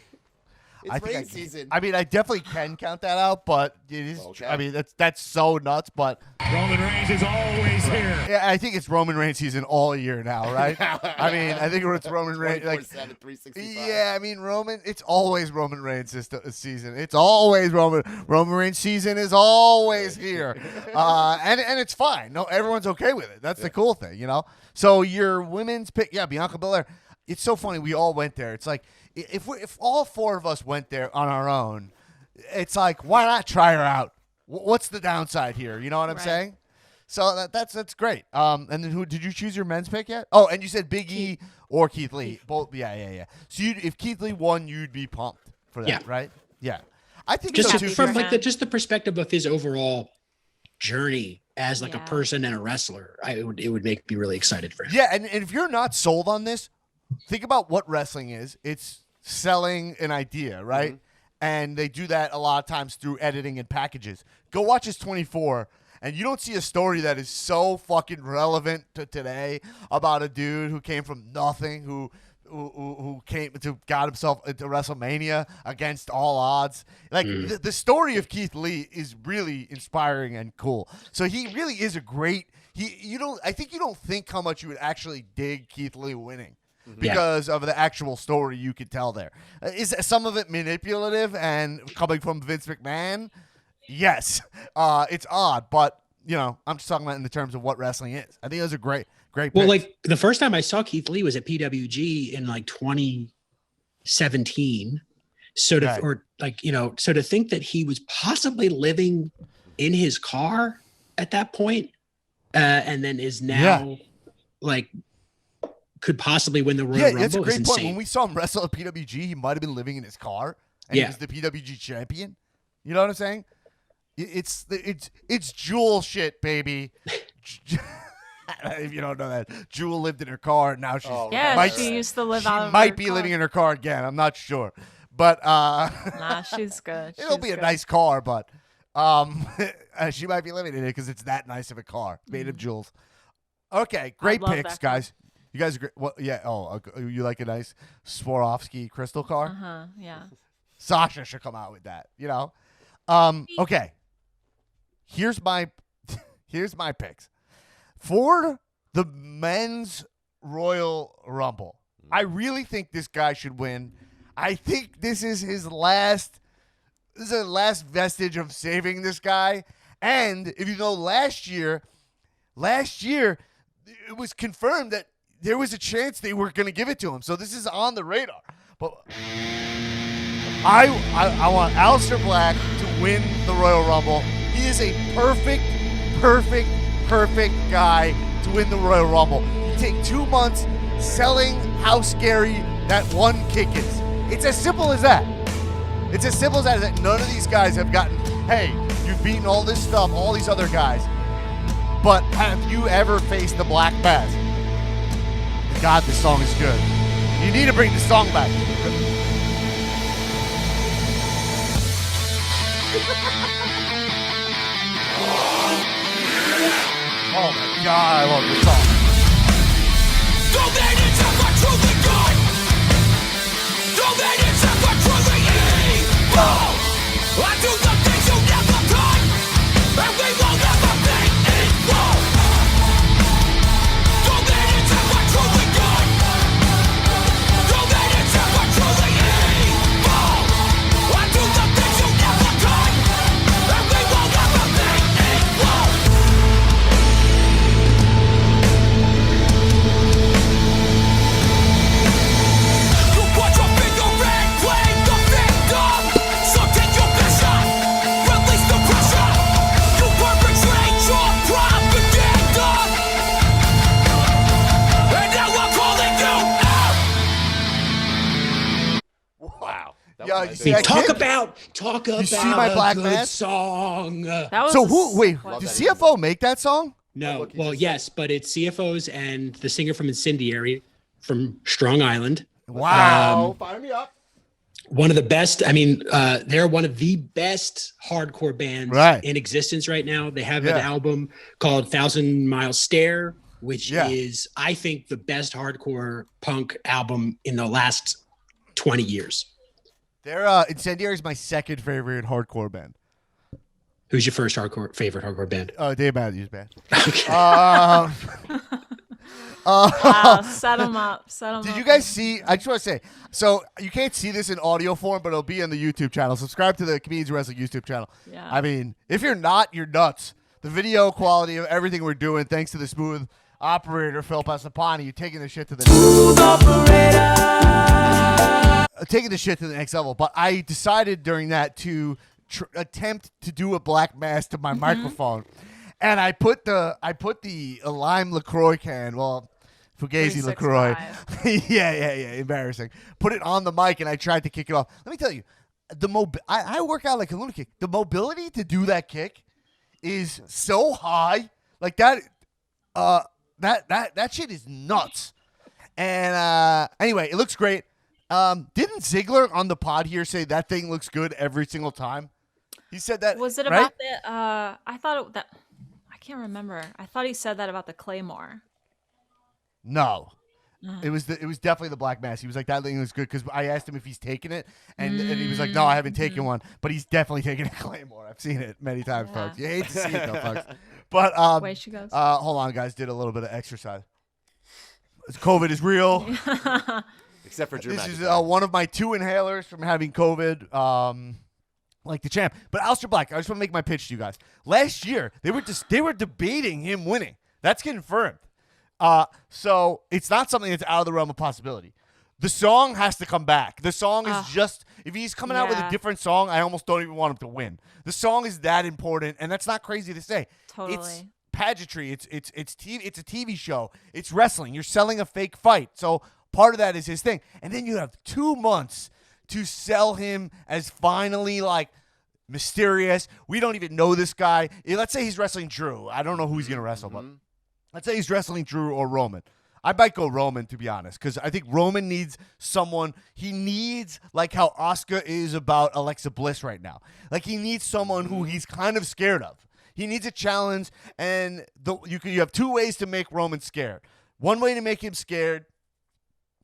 Speaker 5: It's rain season.
Speaker 1: I mean, I definitely can count that out, but it is.
Speaker 5: Okay.
Speaker 1: I mean, that's so nuts. But
Speaker 7: Roman Reigns is always here.
Speaker 1: Yeah, I think it's Roman Reigns season all year now, right? I mean, I think it's Roman Reigns. Like,
Speaker 5: 365.
Speaker 1: yeah, I mean, it's always Roman Reigns season. It's always Roman Reigns season is always here, and it's fine. No, everyone's okay with it. That's the cool thing, you know. So your women's pick, yeah, Bianca Belair. It's so funny. We all went there. It's like if all four of us went there on our own, it's like, why not try her out? What's the downside here? You know what I'm saying? So that's great. And then who did you choose your men's pick yet? Oh, and you said Big E or Keith Lee. Both. Yeah. So if Keith Lee won, you'd be pumped for that, right? Yeah. I think
Speaker 3: just
Speaker 1: so
Speaker 3: from like the perspective of his overall journey as like a person and a wrestler, it would make me really excited for him.
Speaker 1: Yeah, and if you're not sold on this, think about what wrestling is. It's selling an idea, right? Mm-hmm. And they do that a lot of times through editing and packages. Go watch his 24, and you don't see a story that is so fucking relevant to today about a dude who came from nothing, who got himself into WrestleMania against all odds. Like the story of Keith Lee is really inspiring and cool. So he really is a great. I think you don't think how much you would actually dig Keith Lee winning. Because of the actual story you could tell there. Is some of it manipulative and coming from Vince McMahon? Yes. It's odd, but, you know, I'm just talking about in the terms of what wrestling is. I think those are great picks.
Speaker 3: Well, like the first time I saw Keith Lee was at PWG in like 2017. So to think that he was possibly living in his car at that point, and then is now like could possibly win the Royal Rumble.
Speaker 1: That's a great point.
Speaker 3: Insane.
Speaker 1: When we saw him wrestle at PWG, he might have been living in his car, and he was the PWG champion. You know what I'm saying? It's Jewel shit, baby. If you don't know that, Jewel lived in her car, and now she's
Speaker 2: she used to live out of her
Speaker 1: might be
Speaker 2: car.
Speaker 1: living in her car again. I'm not sure, but
Speaker 2: nah, she's good.
Speaker 1: It'll be a nice car, but she might be living in it because it's that nice of a car made of jewels. Okay, great picks, guys. You guys are great. Well, yeah. Oh, you like a nice Swarovski crystal car?
Speaker 2: Yeah.
Speaker 1: Sasha should come out with that. You know. Okay. Here's my picks for the men's Royal Rumble. I really think this guy should win. I think this is his last. This is the last vestige of saving this guy. And if you know, last year, it was confirmed that there was a chance they were going to give it to him. So this is on the radar. But I want Aleister Black to win the Royal Rumble. He is a perfect guy to win the Royal Rumble. You take 2 months selling how scary that one kick is. It's as simple as that. It's as simple as that. None of these guys have gotten, hey, you've beaten all this stuff, all these other guys. But have you ever faced the Black Bass? God, this song is good. You need to bring this song back. Oh my God, I love this song.
Speaker 8: I do the things you never could, and we will never be equal. Don't let it ever truly good. Don't let it ever truly evil. I do the things you never could, and we will never be equal. You put your finger in, claim the victim. So take your vision, release the pressure. You perpetrate your propaganda, and now I'm calling you out.
Speaker 5: Wow.
Speaker 1: Yeah,
Speaker 3: Talk about
Speaker 1: you see my Black
Speaker 3: a good
Speaker 1: Mass?
Speaker 3: song.
Speaker 2: That was
Speaker 1: So did
Speaker 5: that
Speaker 1: CFO make that song?
Speaker 3: No, well, yes, but it's CFOs and the singer from Incendiary from Strong Island.
Speaker 1: Wow.
Speaker 5: Fire me up.
Speaker 3: one of the best. I mean, they're one of the best hardcore bands in existence right now. They have an album called 1,000 Mile Stare, which is, I think, the best hardcore punk album in the last 20 years.
Speaker 1: They're Incendiary is my second favorite hardcore band.
Speaker 3: Who's your first favorite hardcore band?
Speaker 1: Dave Matthews Band.
Speaker 3: Okay.
Speaker 2: Wow, set them up.
Speaker 1: Did you guys see? I just want to say, so you can't see this in audio form, but it'll be on the YouTube channel. Subscribe to the Comedians Wrestling YouTube channel.
Speaker 2: Yeah.
Speaker 1: I mean, if you're not, you're nuts. The video quality of everything we're doing, thanks to the smooth operator Phil Pasapani, you're taking the shit to the next level. But I decided during that to attempt to do a black mask to my microphone, and I put the lime LaCroix can. Well, Fugazi LaCroix. yeah, embarrassing. Put it on the mic, and I tried to kick it off. Let me tell you, I work out like a lunatic. The mobility to do that kick is so high, like that. That shit is nuts. And anyway, it looks great. Didn't Ziggler on the pod here say that thing looks good every single time? He said that.
Speaker 2: Was it about the? I thought that. I can't remember. I thought he said that about the Claymore.
Speaker 1: No. It was definitely the black mask. He was like, that thing was good, because I asked him if he's taken it, and he was like, no, I haven't taken one, but he's definitely taken a Claymore. I've seen it many times, folks. You hate to see it, though, folks. But
Speaker 2: way she goes.
Speaker 1: Hold on, guys. Did a little bit of exercise. COVID is real.
Speaker 5: Except for Drew.
Speaker 1: This is one of my 2 inhalers from having COVID. Like the champ. But Aleister Black, I just want to make my pitch to you guys. Last year, they were debating him winning. That's confirmed. So it's not something that's out of the realm of possibility. The song has to come back. The song is just, if he's coming out with a different song, I almost don't even want him to win. The song is that important, and that's not crazy to say.
Speaker 2: Totally.
Speaker 1: It's pageantry. It's TV. It's a TV show. It's wrestling. You're selling a fake fight. So part of that is his thing. And then you have 2 months to sell him as finally like mysterious. We don't even know this guy. Let's say he's wrestling Drew. I don't know who he's going to wrestle, but let's say he's wrestling Drew or Roman. I might go Roman, to be honest, because I think Roman needs someone. He needs, like how Asuka is about Alexa Bliss right now. Like, he needs someone who he's kind of scared of. He needs a challenge, and you have 2 ways to make Roman scared. One way to make him scared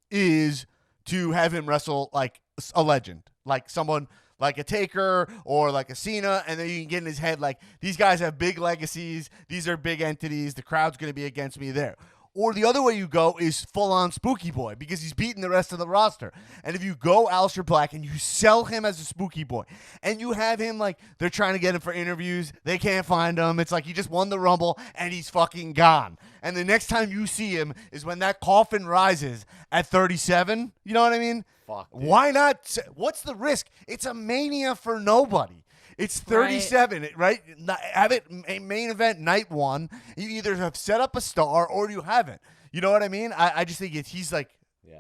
Speaker 1: is to have him wrestle like a legend, like someone like a Taker or like a Cena, and then you can get in his head like, these guys have big legacies, these are big entities, the crowd's going to be against me there. Or the other way you go is full-on Spooky Boy, because he's beating the rest of the roster. And if you go Aleister Black and you sell him as a Spooky Boy, and you have him like, they're trying to get him for interviews, they can't find him, it's like he just won the Rumble and he's fucking gone. And the next time you see him is when that coffin rises at 37. You know what I mean?
Speaker 5: Fuck, dude.
Speaker 1: Why not? What's the risk? It's a Mania for nobody. It's 37, right? Have it a main event night 1. You either have set up a star or you haven't. You know what I mean? I just think he's like,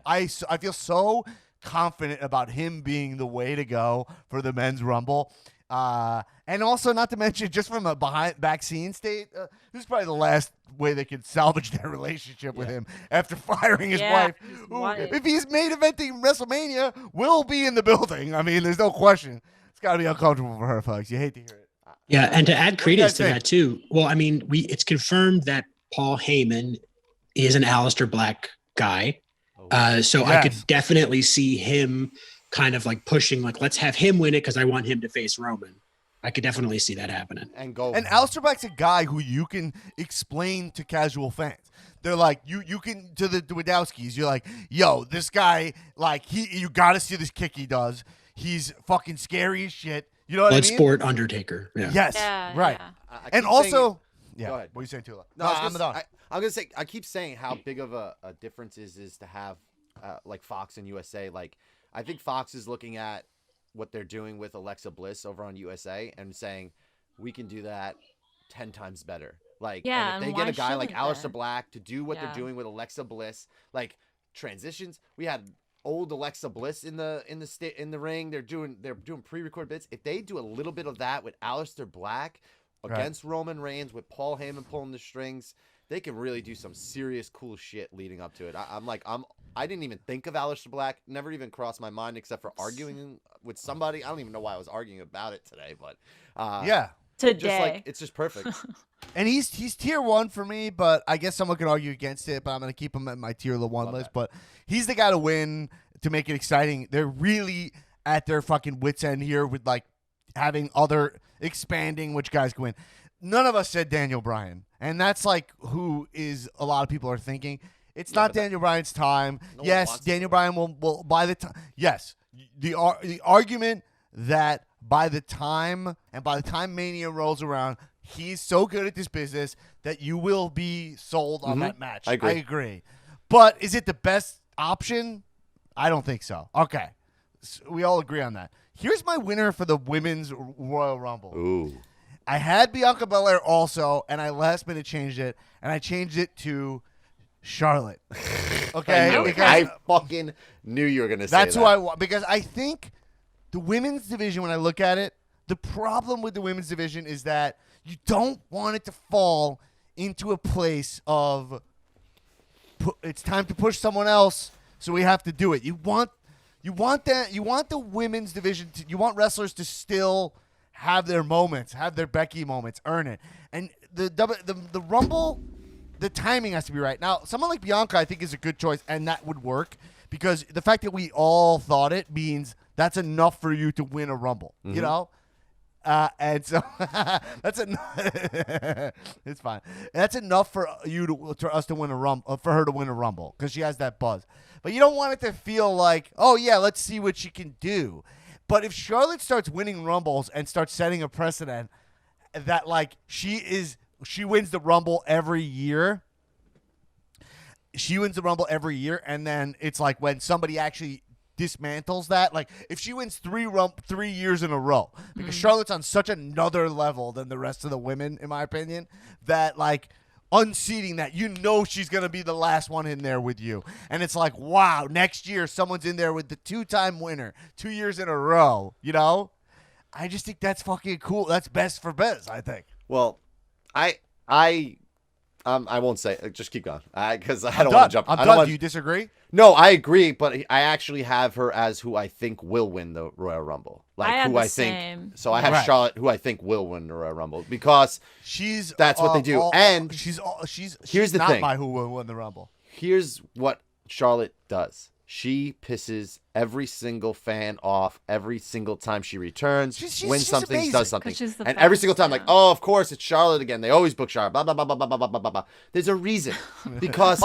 Speaker 1: I feel so confident about him being the way to go for the men's Rumble. And also, not to mention, just from a back scene state, this is probably the last way they could salvage their relationship with him after firing his wife. Who, if he's main eventing WrestleMania, will be in the building. I mean, there's no question. It's got to be uncomfortable for her, folks. You hate to hear it.
Speaker 3: Yeah, and to add credence to that, too, well, I mean, it's confirmed that Paul Heyman is an Aleister Black guy. So I could definitely see him kind of like pushing, like, let's have him win it because I want him to face Roman. I could definitely see that happening.
Speaker 5: And
Speaker 1: Aleister Black's a guy who you can explain to casual fans. They're like, you can, to the Wadowskis, you're like, yo, this guy, like, you got to see this kick he does. He's fucking scary as shit. You know what I mean?
Speaker 3: Bloodsport Undertaker. Yeah.
Speaker 1: Yes. Right.
Speaker 5: Yeah.
Speaker 1: And also,
Speaker 5: go ahead.
Speaker 1: What are you saying, Tula?
Speaker 5: No, I'm gonna say, I keep saying how big of a difference is to have like Fox and USA. Like, I think Fox is looking at what they're doing with Alexa Bliss over on USA and saying, we can do that 10 times better. Like, and if they get a guy like Aleister Black to do what they're doing with Alexa Bliss, like transitions, we had old Alexa Bliss in the ring. They're doing pre-recorded bits. If they do a little bit of that with Aleister Black against Roman Reigns, with Paul Heyman pulling the strings, they can really do some serious cool shit leading up to it. I'm I didn't even think of Aleister Black. Never even crossed my mind except for arguing with somebody. I don't even know why I was arguing about it today, but
Speaker 1: yeah.
Speaker 2: Today.
Speaker 5: Just like, it's just perfect.
Speaker 1: And he's tier 1 for me, but I guess someone can argue against it, but I'm going to keep him at my tier 1 list. But he's the guy to win to make it exciting. They're really at their fucking wits end here with like having other expanding which guys can win. None of us said Daniel Bryan, and that's like who is a lot of people are thinking. It's not Daniel Bryan's time. Yes, Daniel Bryan will by the time. Yes, the argument that by the time Mania rolls around, he's so good at this business that you will be sold on that match. I agree. But is it the best option? I don't think so. Okay. So we all agree on that. Here's my winner for the Women's Royal Rumble.
Speaker 5: Ooh.
Speaker 1: I had Bianca Belair also, and I last minute changed it, and I changed it to Charlotte. Okay?
Speaker 5: I fucking knew you were going to say that.
Speaker 1: That's who I want, because I think the women's division, when I look at it, the problem with the women's division is that you don't want it to fall into a place of it's time to push someone else, so we have to do it. You want the women's division you want wrestlers to still have their moments, have their Becky moments, earn it. And the Rumble, the timing has to be right. Now, someone like Bianca I think is a good choice, and that would work because the fact that we all thought it means that's enough for you to win a Rumble, you know? And so that's it's fine. That's enough for us to win a Rumble, for her to win a Rumble, because she has that buzz. But you don't want it to feel like, oh yeah, let's see what she can do. But if Charlotte starts winning Rumbles and starts setting a precedent that like she wins the Rumble every year. She wins the Rumble every year, and then it's like when somebody actually dismantles that, like if she wins 3 years in a row, because Charlotte's on such another level than the rest of the women, in my opinion, that like unseating that, she's gonna be the last one in there with you, and it's like, wow, next year someone's in there with the 2-time winner 2 years in a row. I just think that's fucking cool. That's best for biz, I think.
Speaker 5: Well, I won't say. Just keep going, because I don't want to jump.
Speaker 1: I'm done. Do you disagree?
Speaker 5: No, I agree, but I actually have her as who I think will win the Royal Rumble. Like
Speaker 2: I
Speaker 5: who I think.
Speaker 2: Same.
Speaker 5: So I have Charlotte, who I think will win the Royal Rumble, because that's what they do. And
Speaker 1: she's
Speaker 5: here's the
Speaker 1: not
Speaker 5: thing.
Speaker 1: by who will win the Rumble.
Speaker 5: Here's what Charlotte does. She pisses every single fan off every single time she returns, wins something,
Speaker 1: amazing.
Speaker 5: does something.
Speaker 2: And
Speaker 5: every single time, like, oh, of course, it's Charlotte again. They always book Charlotte. Blah, blah, blah, blah, blah, blah, blah, blah, blah. There's a reason. Because...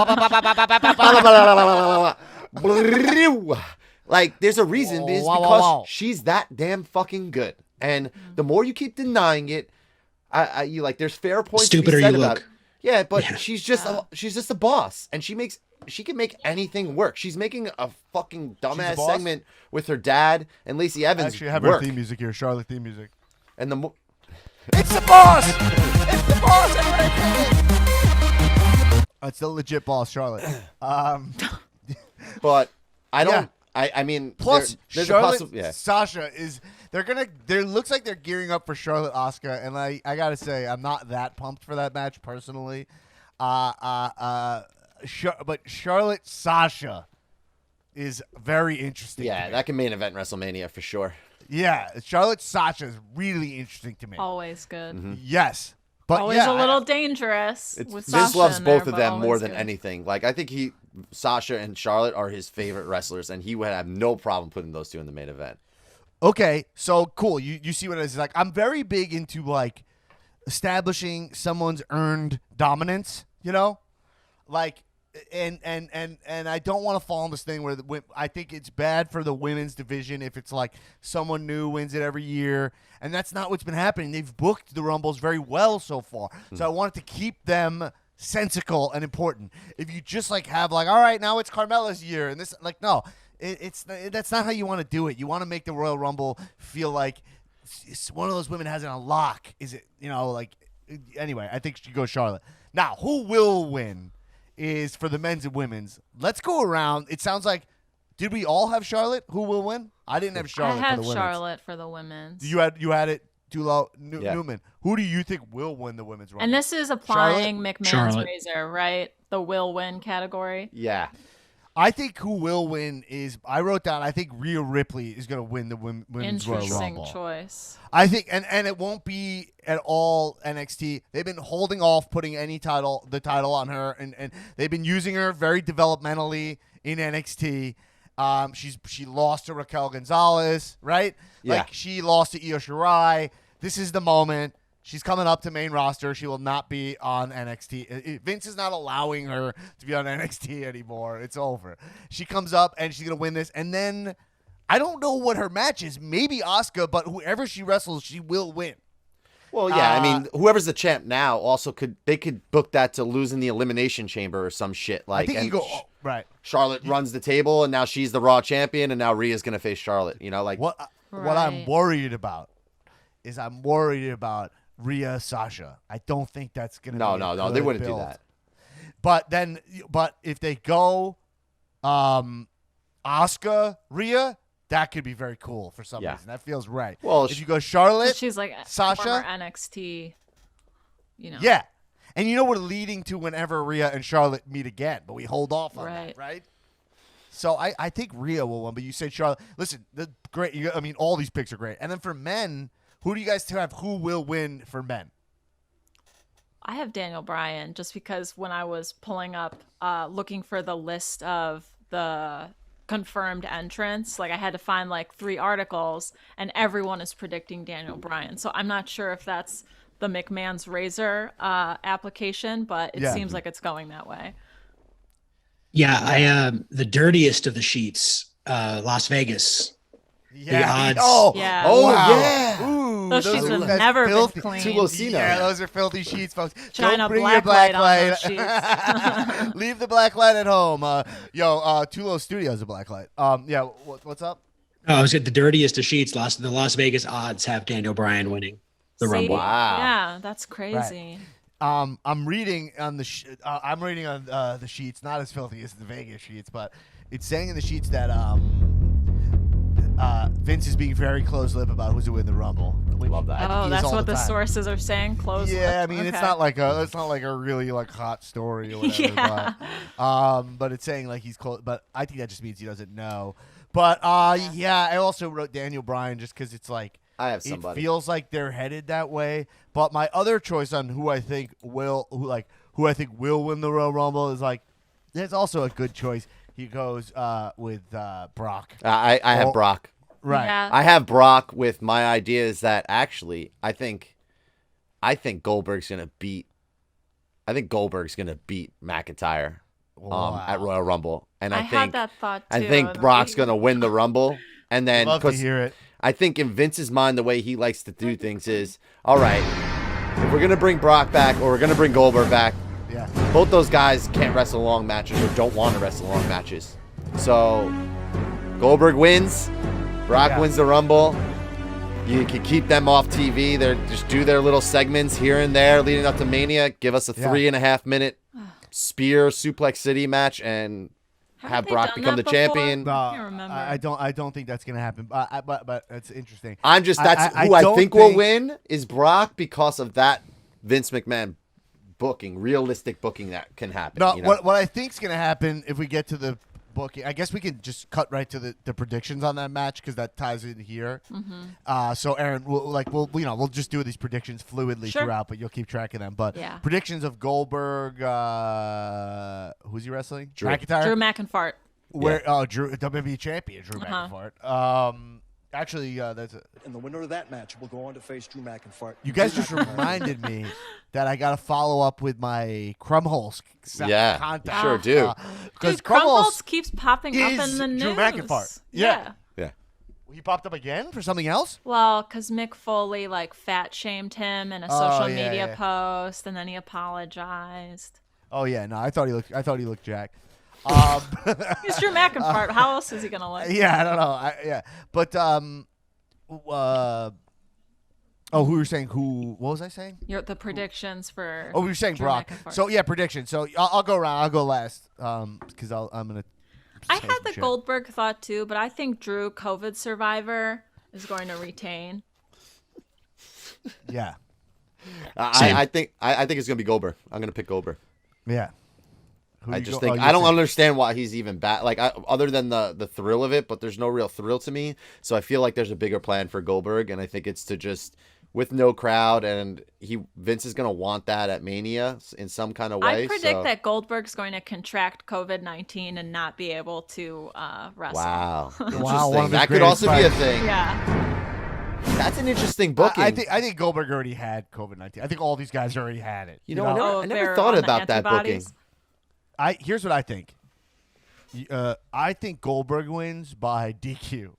Speaker 5: like, there's a reason. It's because she's that damn fucking good. And the more you keep denying it, you like, there's fair points to be said about it. Yeah, but she's just a boss, and she can make anything work. She's making a fucking dumbass segment with her dad and Lacey Evans.
Speaker 1: Actually, I have her theme music here, Charlotte theme music.
Speaker 5: And
Speaker 1: it's the boss! It's the boss! It's the legit boss, Charlotte.
Speaker 5: But I don't. I mean,
Speaker 1: plus
Speaker 5: there's
Speaker 1: Charlotte, Sasha is. There looks like they're gearing up for Charlotte Asuka, and I gotta say, I'm not that pumped for that match personally. But Charlotte Sasha is very interesting.
Speaker 5: Yeah, that can main event WrestleMania for sure.
Speaker 1: Yeah, Charlotte Sasha is really interesting to me.
Speaker 2: Always good.
Speaker 5: Mm-hmm.
Speaker 1: Yes. But
Speaker 2: always a little dangerous. With Sasha
Speaker 5: Vince loves both of them more than
Speaker 2: good.
Speaker 5: Anything. Like, I think Sasha and Charlotte are his favorite wrestlers, and he would have no problem putting those two in the main event.
Speaker 1: Okay, so cool. You see what it is? Like, I'm very big into like establishing someone's earned dominance. Like, and I don't want to fall in this thing where I think it's bad for the women's division if it's like someone new wins it every year, and that's not what's been happening. They've booked the Rumbles very well so far, so I wanted to keep them sensical and important. If you just like have like, all right, now it's Carmella's year, and this, like, no. That's not how you want to do it. You want to make the Royal Rumble feel like one of those women has it on lock. Is it, like, anyway, I think she goes Charlotte. Now, who will win is for the men's and women's. Let's go around. It sounds like, did we all have Charlotte? Who will win? I didn't have Charlotte for the women's.
Speaker 2: I had Charlotte for the women's.
Speaker 1: You had it too low. Newman. Who do you think will win the women's Rumble?
Speaker 2: And this is applying
Speaker 3: Charlotte?
Speaker 2: McMahon's razor, right? The will win category.
Speaker 5: Yeah.
Speaker 1: I think who will win is I wrote down. I think Rhea Ripley is going to win the women's Royal Rumble.
Speaker 2: Interesting choice.
Speaker 1: I think, and it won't be at all NXT. They've been holding off putting the title on her, and they've been using her very developmentally in NXT. She lost to Raquel Gonzalez, right?
Speaker 5: Yeah.
Speaker 1: Like she lost to Io Shirai. This is the moment. She's coming up to main roster. She will not be on NXT. Vince is not allowing her to be on NXT anymore. It's over. She comes up and she's gonna win this, and then I don't know what her match is. Maybe Asuka, but whoever she wrestles, she will win.
Speaker 5: Well, yeah, I mean, whoever's the champ now also could book that to lose in the Elimination Chamber or some shit. Like,
Speaker 1: I think you go right.
Speaker 5: Charlotte runs the table, and now she's the Raw champion, and now Rhea's gonna face Charlotte. You know, like
Speaker 1: what I'm worried about is Rhea Sasha. I don't think that's gonna.
Speaker 5: No, they wouldn't do that.
Speaker 1: But if they go, Asuka Rhea, that could be very cool for some reason. That feels right.
Speaker 5: Well,
Speaker 1: if you go Charlotte,
Speaker 2: she's like
Speaker 1: Sasha
Speaker 2: former NXT.
Speaker 1: Yeah, and we're leading to whenever Rhea and Charlotte meet again, but we hold off on that, right? So I think Rhea will win, but you said Charlotte. Listen, great. I mean, all these picks are great. And then for men, who do you guys have? Who will win for men?
Speaker 2: I have Daniel Bryan just because when I was pulling up, looking for the list of the confirmed entrants, like I had to find like 3 articles, and everyone is predicting Daniel Bryan. So I'm not sure if that's the McMahon's Razor application, but it seems like it's going that way.
Speaker 3: Yeah, the dirtiest of the sheets, Las Vegas.
Speaker 1: Yeah.
Speaker 3: The odds.
Speaker 1: Oh, wow.
Speaker 5: Yeah.
Speaker 1: Ooh,
Speaker 2: Those sheets have never been clean.
Speaker 1: Yeah, those are filthy sheets, folks.
Speaker 2: China
Speaker 1: Don't bring
Speaker 2: black
Speaker 1: your black
Speaker 2: light
Speaker 1: light.
Speaker 2: on those sheets.
Speaker 1: Leave the black light at home. Tulo Studios a black light. Yeah, what's up?
Speaker 3: Oh, I was at the dirtiest of sheets. The Las Vegas odds have Daniel Bryan winning the Rumble.
Speaker 5: Wow.
Speaker 2: Yeah, that's crazy.
Speaker 1: Right. I'm reading on the the sheets, not as filthy as the Vegas sheets, but it's saying in the sheets that Vince is being very close-lipped about who's to win the Rumble.
Speaker 5: We love that.
Speaker 2: Oh, that's what the sources are saying. Close-lipped.
Speaker 1: Yeah, I mean it's not like a really like hot story or whatever.
Speaker 2: Yeah.
Speaker 1: But it's saying like he's close. But I think that just means he doesn't know. But yeah, I also wrote Daniel Bryan just because it's like
Speaker 5: I have somebody.
Speaker 1: It feels like they're headed that way. But my other choice on who I think will win the Royal Rumble is like there's also a good choice. He goes with Brock.
Speaker 5: I have Brock.
Speaker 1: Right.
Speaker 2: Yeah.
Speaker 5: I have Brock with my idea is that actually I think Goldberg's gonna beat McIntyre at Royal Rumble. And I think
Speaker 2: had that thought too.
Speaker 5: I think Brock's gonna win the Rumble. And then
Speaker 1: love to hear it.
Speaker 5: I think in Vince's mind the way he likes to do things is all right, if we're gonna bring Brock back or we're gonna bring Goldberg back, both those guys can't wrestle long matches or don't want to wrestle long matches. So Goldberg wins. Brock wins the Rumble. You can keep them off TV. They just do their little segments here and there leading up to Mania. Give us a 3.5 minute spear suplex city match and have Brock become the champion.
Speaker 2: I can't remember.
Speaker 1: I don't think that's gonna happen. But it's interesting.
Speaker 5: That's who I think will win is Brock because of that Vince McMahon booking, realistic booking that can happen.
Speaker 1: No,
Speaker 5: you know?
Speaker 1: what I think's gonna happen if we get to the booking, I guess we can just cut right to the predictions on that match because that ties in here.
Speaker 2: Mm-hmm.
Speaker 1: So Aaron, we'll just do these predictions fluidly throughout, but you'll keep track of them. But predictions of Goldberg, who's he wrestling?
Speaker 5: Drew.
Speaker 1: McIntyre.
Speaker 2: Drew McIntyre.
Speaker 1: Drew WWE champion Drew McIntyre. Actually, that's
Speaker 9: and the winner of that match will go on to face Drew McIntyre.
Speaker 1: You guys just reminded me that I got to follow up with my Crumholz contact.
Speaker 5: Sure do.
Speaker 1: Because
Speaker 2: Crumholz keeps popping up in the news.
Speaker 1: Drew McIntyre. Yeah. He popped up again for something else?
Speaker 2: Well, because Mick Foley fat shamed him in a social media post, and then he apologized.
Speaker 1: Oh yeah, no, I thought he looked jacked.
Speaker 2: He's Drew McIntyre. How else is he gonna look?
Speaker 1: Yeah, I don't know. But who were saying who? What was I saying?
Speaker 2: The predictions for.
Speaker 1: Oh, we were saying
Speaker 2: Drew
Speaker 1: Brock.
Speaker 2: McIntyre.
Speaker 1: So predictions. So I'll go around. I'll go last. Because I'm gonna.
Speaker 2: I had the Goldberg thought too, but I think Drew, COVID survivor, is going to retain.
Speaker 1: Yeah.
Speaker 5: I think it's gonna be Goldberg. I'm gonna pick Goldberg.
Speaker 1: Yeah.
Speaker 5: I just think I don't understand why he's even back. Like other than the thrill of it, but there's no real thrill to me. So I feel like there's a bigger plan for Goldberg, and I think it's to just with no crowd, and Vince is gonna want that at Mania in some kind of way.
Speaker 2: I predict that Goldberg's going to contract COVID-19 and not be able to wrestle.
Speaker 5: Wow,
Speaker 1: wow,
Speaker 5: that could also be a thing.
Speaker 2: Yeah,
Speaker 5: that's an interesting booking.
Speaker 1: I think Goldberg already had COVID-19. I think all these guys already had it.
Speaker 5: You know? I never thought about that booking.
Speaker 1: Here's what I think. I think Goldberg wins by DQ.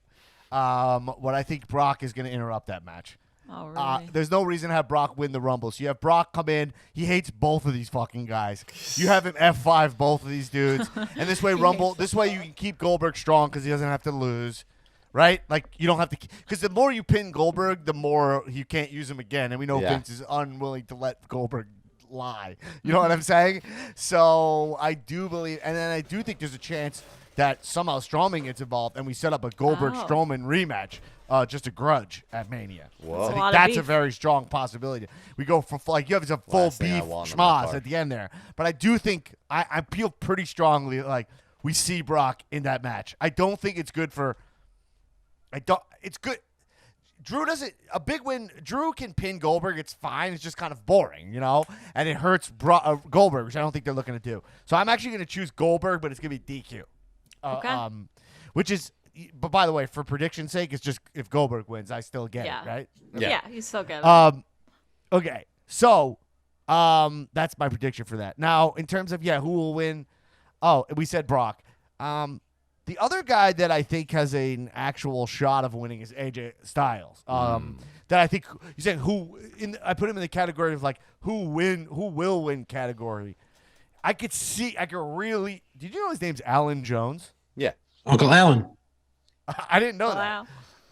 Speaker 1: What I think Brock is going to interrupt that match.
Speaker 2: Oh, really?
Speaker 1: There's no reason to have Brock win the Rumble. So you have Brock come in. He hates both of these fucking guys. You have him F5 both of these dudes. And this way this way you can keep Goldberg strong because he doesn't have to lose. Right? Like, you don't have to – because the more you pin Goldberg, the more you can't use him again. And we know Vince is unwilling to let Goldberg lie. You know what I'm saying? So I do believe – and then I do think there's a chance that somehow Strowman gets involved and we set up a Goldberg-Strowman rematch. Just a grudge at Mania.
Speaker 5: Whoa.
Speaker 1: I think that's a very strong possibility. We go for like you have a full beef schmoz at the end there. But I do think I feel pretty strongly like we see Brock in that match. I don't think it's good for. It's good. Drew doesn't a big win. Drew can pin Goldberg. It's fine. It's just kind of boring, and it hurts Goldberg, which I don't think they're looking to do. So I'm actually going to choose Goldberg, but it's going to be DQ.
Speaker 2: Okay.
Speaker 1: Which is. But by the way, for prediction's sake, it's just if Goldberg wins, I still get it, right?
Speaker 2: Yeah, you still get it.
Speaker 1: Okay. So, that's my prediction for that. Now, in terms of who will win? Oh, we said Brock. The other guy that I think has an actual shot of winning is AJ Styles. That I think you said I put him in the category of like who will win category. I could really. Did you know his name's Alan Jones?
Speaker 5: Yeah,
Speaker 3: Uncle Alan.
Speaker 1: I didn't know that.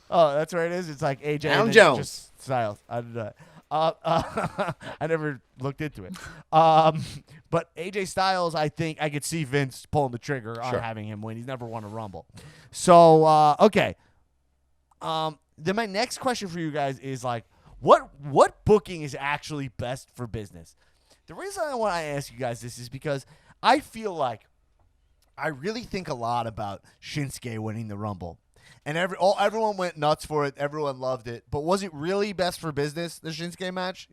Speaker 1: Oh, that's where it is. It's like AJ
Speaker 5: Alan Jones.
Speaker 1: Just Styles. I did that. I never looked into it. But AJ Styles, I think I could see Vince pulling the trigger on having him win. He's never won a Rumble. So, okay. Then my next question for you guys is like, what booking is actually best for business? The reason I want to ask you guys this is because I feel like I really think a lot about Shinsuke winning the Rumble. And everyone went nuts for it. Everyone loved it. But was it really best for business, the Shinsuke match?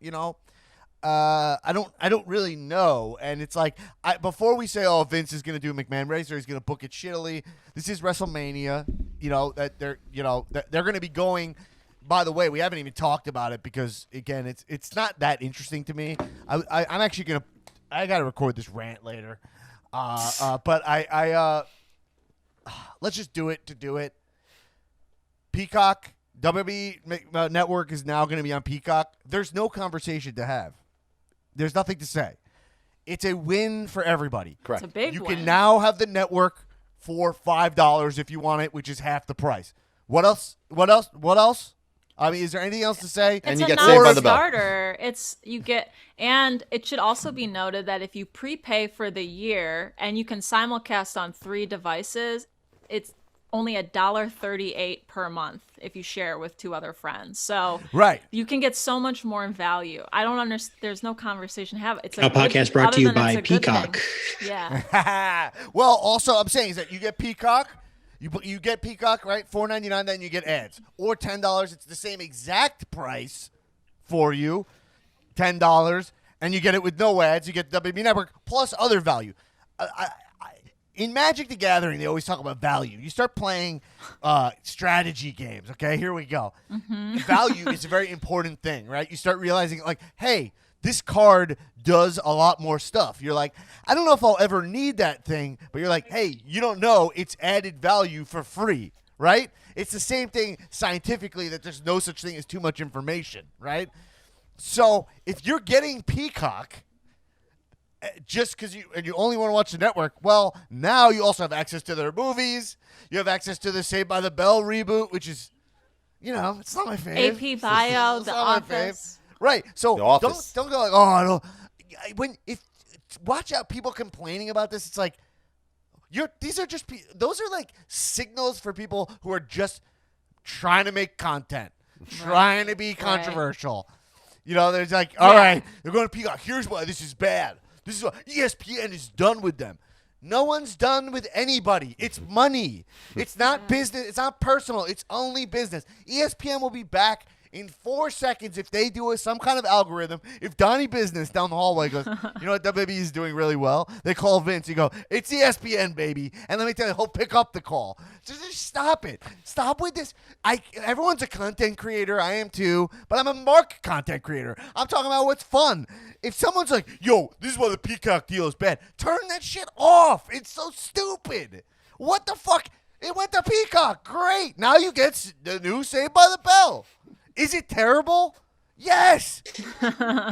Speaker 1: I don't really know. And it's like before we say, Vince is going to do a McMahon race or he's going to book it shittily. This is WrestleMania. That they're going to be going. By the way, we haven't even talked about it because again, it's not that interesting to me. I'm actually I got to record this rant later. But let's just do it to do it. Peacock, WWE Network is now going to be on Peacock. There's no conversation to have. There's nothing to say. It's a win for everybody.
Speaker 5: Correct.
Speaker 2: It's a big
Speaker 1: You
Speaker 2: win.
Speaker 1: can now have the network for $5 if you want it, which is half the price. What else? I mean, is there anything else to say?
Speaker 2: It's a non-starter. And it should also be noted that if you prepay for the year and you can simulcast on 3 devices, it's only $1.38 per month if you share it with 2 other friends. So you can get so much more value. I don't understand. There's no conversation to have. It's
Speaker 3: a podcast brought to you by Peacock.
Speaker 2: Yeah.
Speaker 1: Well, also I'm saying is that you get Peacock. You get Peacock, right? $4.99, then you get ads. Or $10. It's the same exact price for you, $10, and you get it with no ads. You get WWE Network plus other value. In Magic the Gathering, they always talk about value. You start playing strategy games, okay? Here we go. Mm-hmm. Value is a very important thing, right? You start realizing, like, hey, this card does a lot more stuff. You're like, I don't know if I'll ever need that thing, but you're like, hey, you don't know it's added value for free, right? It's the same thing scientifically that there's no such thing as too much information, right? So if you're getting Peacock just because you only want to watch the network, well, now you also have access to their movies. You have access to the Saved by the Bell reboot, which is, it's not my favorite.
Speaker 2: AP Bio, The Office.
Speaker 1: Right. So don't go like, watch out people complaining about this. It's like those are like signals for people who are just trying to make content, trying to be controversial. There's like, all right, they're going to Peacock. Here's why this is bad. This is why ESPN is done with them. No one's done with anybody. It's money. It's not business. It's not personal. It's only business. ESPN will be back in 4 seconds if they do some kind of algorithm. If Donnie Business down the hallway goes, you know what WWE is doing really well? They call Vince. You go, it's ESPN, baby. And let me tell you, he'll pick up the call. Just stop it. Stop with this. Everyone's a content creator. I am too. But I'm a content creator. I'm talking about what's fun. If someone's like, yo, this is why the Peacock deal is bad, turn that shit off. It's so stupid. What the fuck? It went to Peacock. Great. Now you get the new Saved by the Bell. Is it terrible? Yes.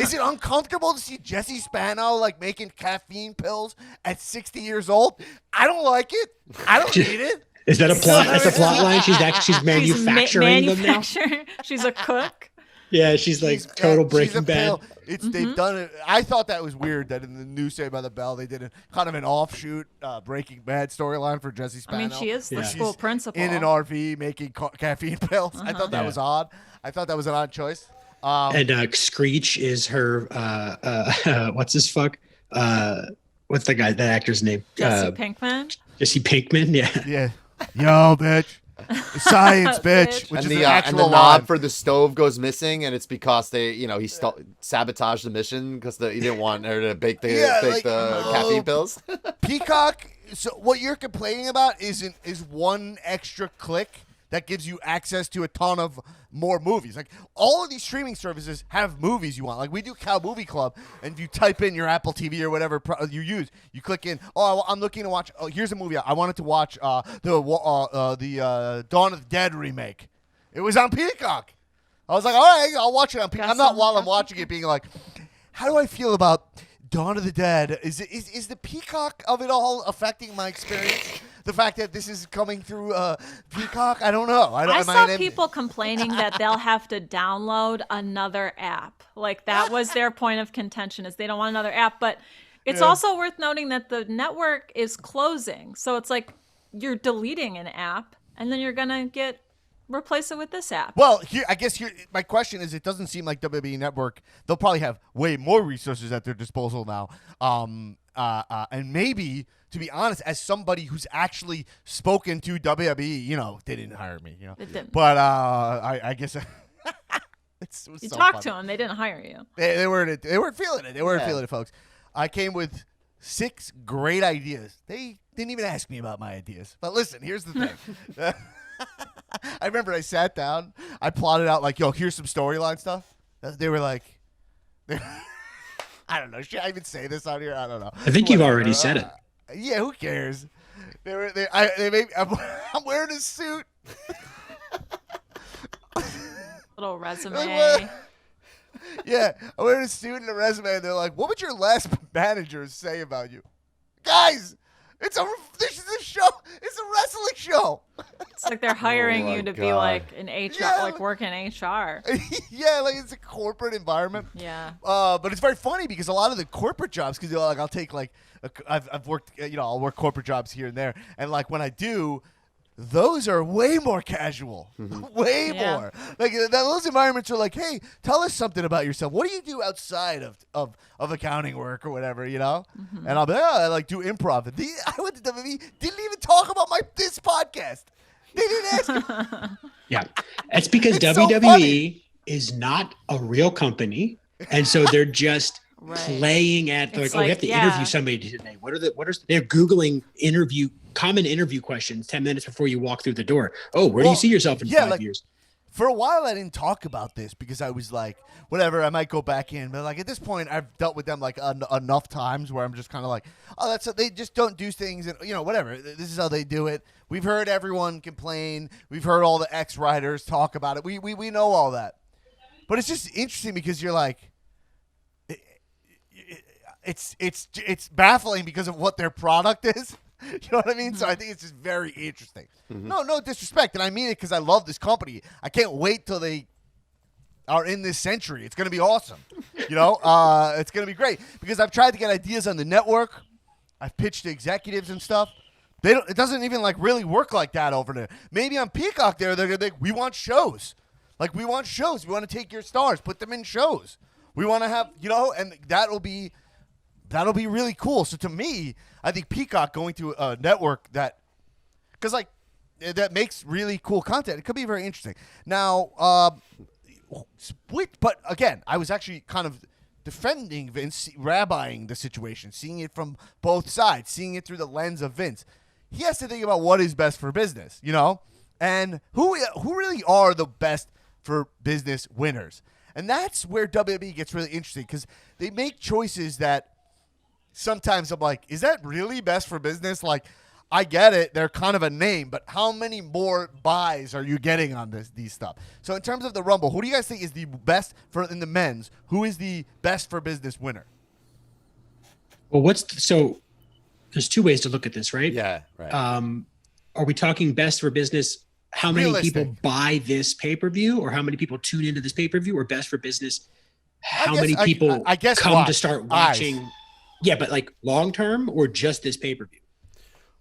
Speaker 1: Is it uncomfortable to see Jesse Spano like making caffeine pills at 60 years old? I don't like it. I don't need it.
Speaker 3: Is that a plot? That's a plot line. She's manufacturing them now.
Speaker 2: She's a cook.
Speaker 3: Yeah, she's like total Breaking Bad.
Speaker 1: They've done it. I thought that was weird that in the new Saved by the Bell they did kind of an offshoot Breaking Bad storyline for Jesse Spano.
Speaker 2: I mean, she is the school principal
Speaker 1: in an RV making caffeine pills. I thought that was odd. I thought that was an odd choice.
Speaker 3: And Screech is her. What's his fuck? What's the guy? That actor's name?
Speaker 2: Jesse Pinkman.
Speaker 3: Jesse Pinkman. Yeah.
Speaker 1: Yeah. Yo, bitch. Science, bitch. Which
Speaker 5: and
Speaker 1: is
Speaker 5: the
Speaker 1: actual
Speaker 5: and the knob for the stove goes missing, and it's because he sabotaged the mission because he didn't want her to bake the caffeine pills.
Speaker 1: Peacock. So what you're complaining about is one extra click that gives you access to a ton of more movies. Like all of these streaming services have movies you want. Like we do Cow Movie Club, and if you type in your Apple TV or whatever you use, you click in. Oh, I'm looking to watch. Oh, here's a movie I wanted to watch. The Dawn of the Dead remake. It was on Peacock. I was like, all right, I'll watch it on Peacock. I'm not while I'm watching it being like, how do I feel about Dawn of the Dead? Is the Peacock of it all affecting my experience? The fact that this is coming through Peacock, I don't know.
Speaker 2: I saw people complaining that they'll have to download another app. Like that was their point of contention, is they don't want another app. But it's also worth noting that the network is closing. So it's like you're deleting an app and then you're going to replace it with this app.
Speaker 1: Well, my question is, it doesn't seem like WWE Network, they'll probably have way more resources at their disposal now. And maybe, to be honest, as somebody who's actually spoken to WWE, they didn't hire me,
Speaker 2: It didn't.
Speaker 1: But I guess
Speaker 2: you talked to them. They didn't hire you.
Speaker 1: They weren't feeling it. They weren't feeling it, folks. I came with 6 great ideas. They didn't even ask me about my ideas. But listen, here's the thing. I remember I sat down. I plotted out like, yo, here's some storyline stuff. They were like, I don't know. Should I even say this on here? I don't know.
Speaker 3: I think you've already said it.
Speaker 1: Yeah, who cares? I'm wearing a suit.
Speaker 2: Little resume.
Speaker 1: Yeah, I'm wearing a suit and a resume, and they're like, what would your last manager say about you? Guys, this is a show. It's a wrestling show.
Speaker 2: It's like they're hiring you to be like an HR, like work in HR.
Speaker 1: Yeah, like it's a corporate environment.
Speaker 2: Yeah.
Speaker 1: But it's very funny because a lot of the corporate jobs, because like I'll take like I've worked, I'll work corporate jobs here and there, and like when I do, those are way more casual, way more. Like those environments are like, hey, tell us something about yourself. What do you do outside of accounting work or whatever, And I'll be like, I like do improv. I went to WWE, didn't even talk about this podcast. They didn't ask me.
Speaker 3: Yeah, it's because WWE is not a real company, and so they're just playing at we have to interview somebody today. They're Googling common interview questions 10 minutes before you walk through the door. Oh, where do you see yourself in 5 years?
Speaker 1: For a while, I didn't talk about this because I was like, whatever, I might go back in. But like at this point, I've dealt with them like enough times where I'm just kind of like, oh, they just don't do things. And, whatever. This is how they do it. We've heard everyone complain. We've heard all the ex-writers talk about it. We know all that. But it's just interesting because you're like, it's baffling because of what their product is. You know what I mean? So I think it's just very interesting. No disrespect. And I mean it because I love this company. I can't wait till they are in this century. It's going to be awesome. It's going to be great because I've tried to get ideas on the network. I've pitched to executives and stuff. It doesn't even like really work like that over there. Maybe on Peacock they're going to think, we want shows. Like we want shows. We want to take your stars, put them in shows. We want to have, and that'll be that'll be really cool. So to me, I think Peacock going to a network that makes really cool content, it could be very interesting. Now, but again, I was actually kind of defending Vince, rabbiing the situation, seeing it from both sides, seeing it through the lens of Vince. He has to think about what is best for business, and who really are the best for business winners. And that's where WWE gets really interesting, because they make choices that sometimes I'm like, is that really best for business? Like, I get it, they're kind of a name, but how many more buys are you getting on these stuff? So in terms of the Rumble, who do you guys think is the best in the men's? Who is the best for business winner?
Speaker 3: Well, so there's two ways to look at this, right?
Speaker 5: Yeah, right.
Speaker 3: Are we talking best for business? How many people buy this pay-per-view, or how many people tune into this pay-per-view, or best for business? How many people come to start watching? Eyes. Yeah, but like long-term or just this pay-per-view?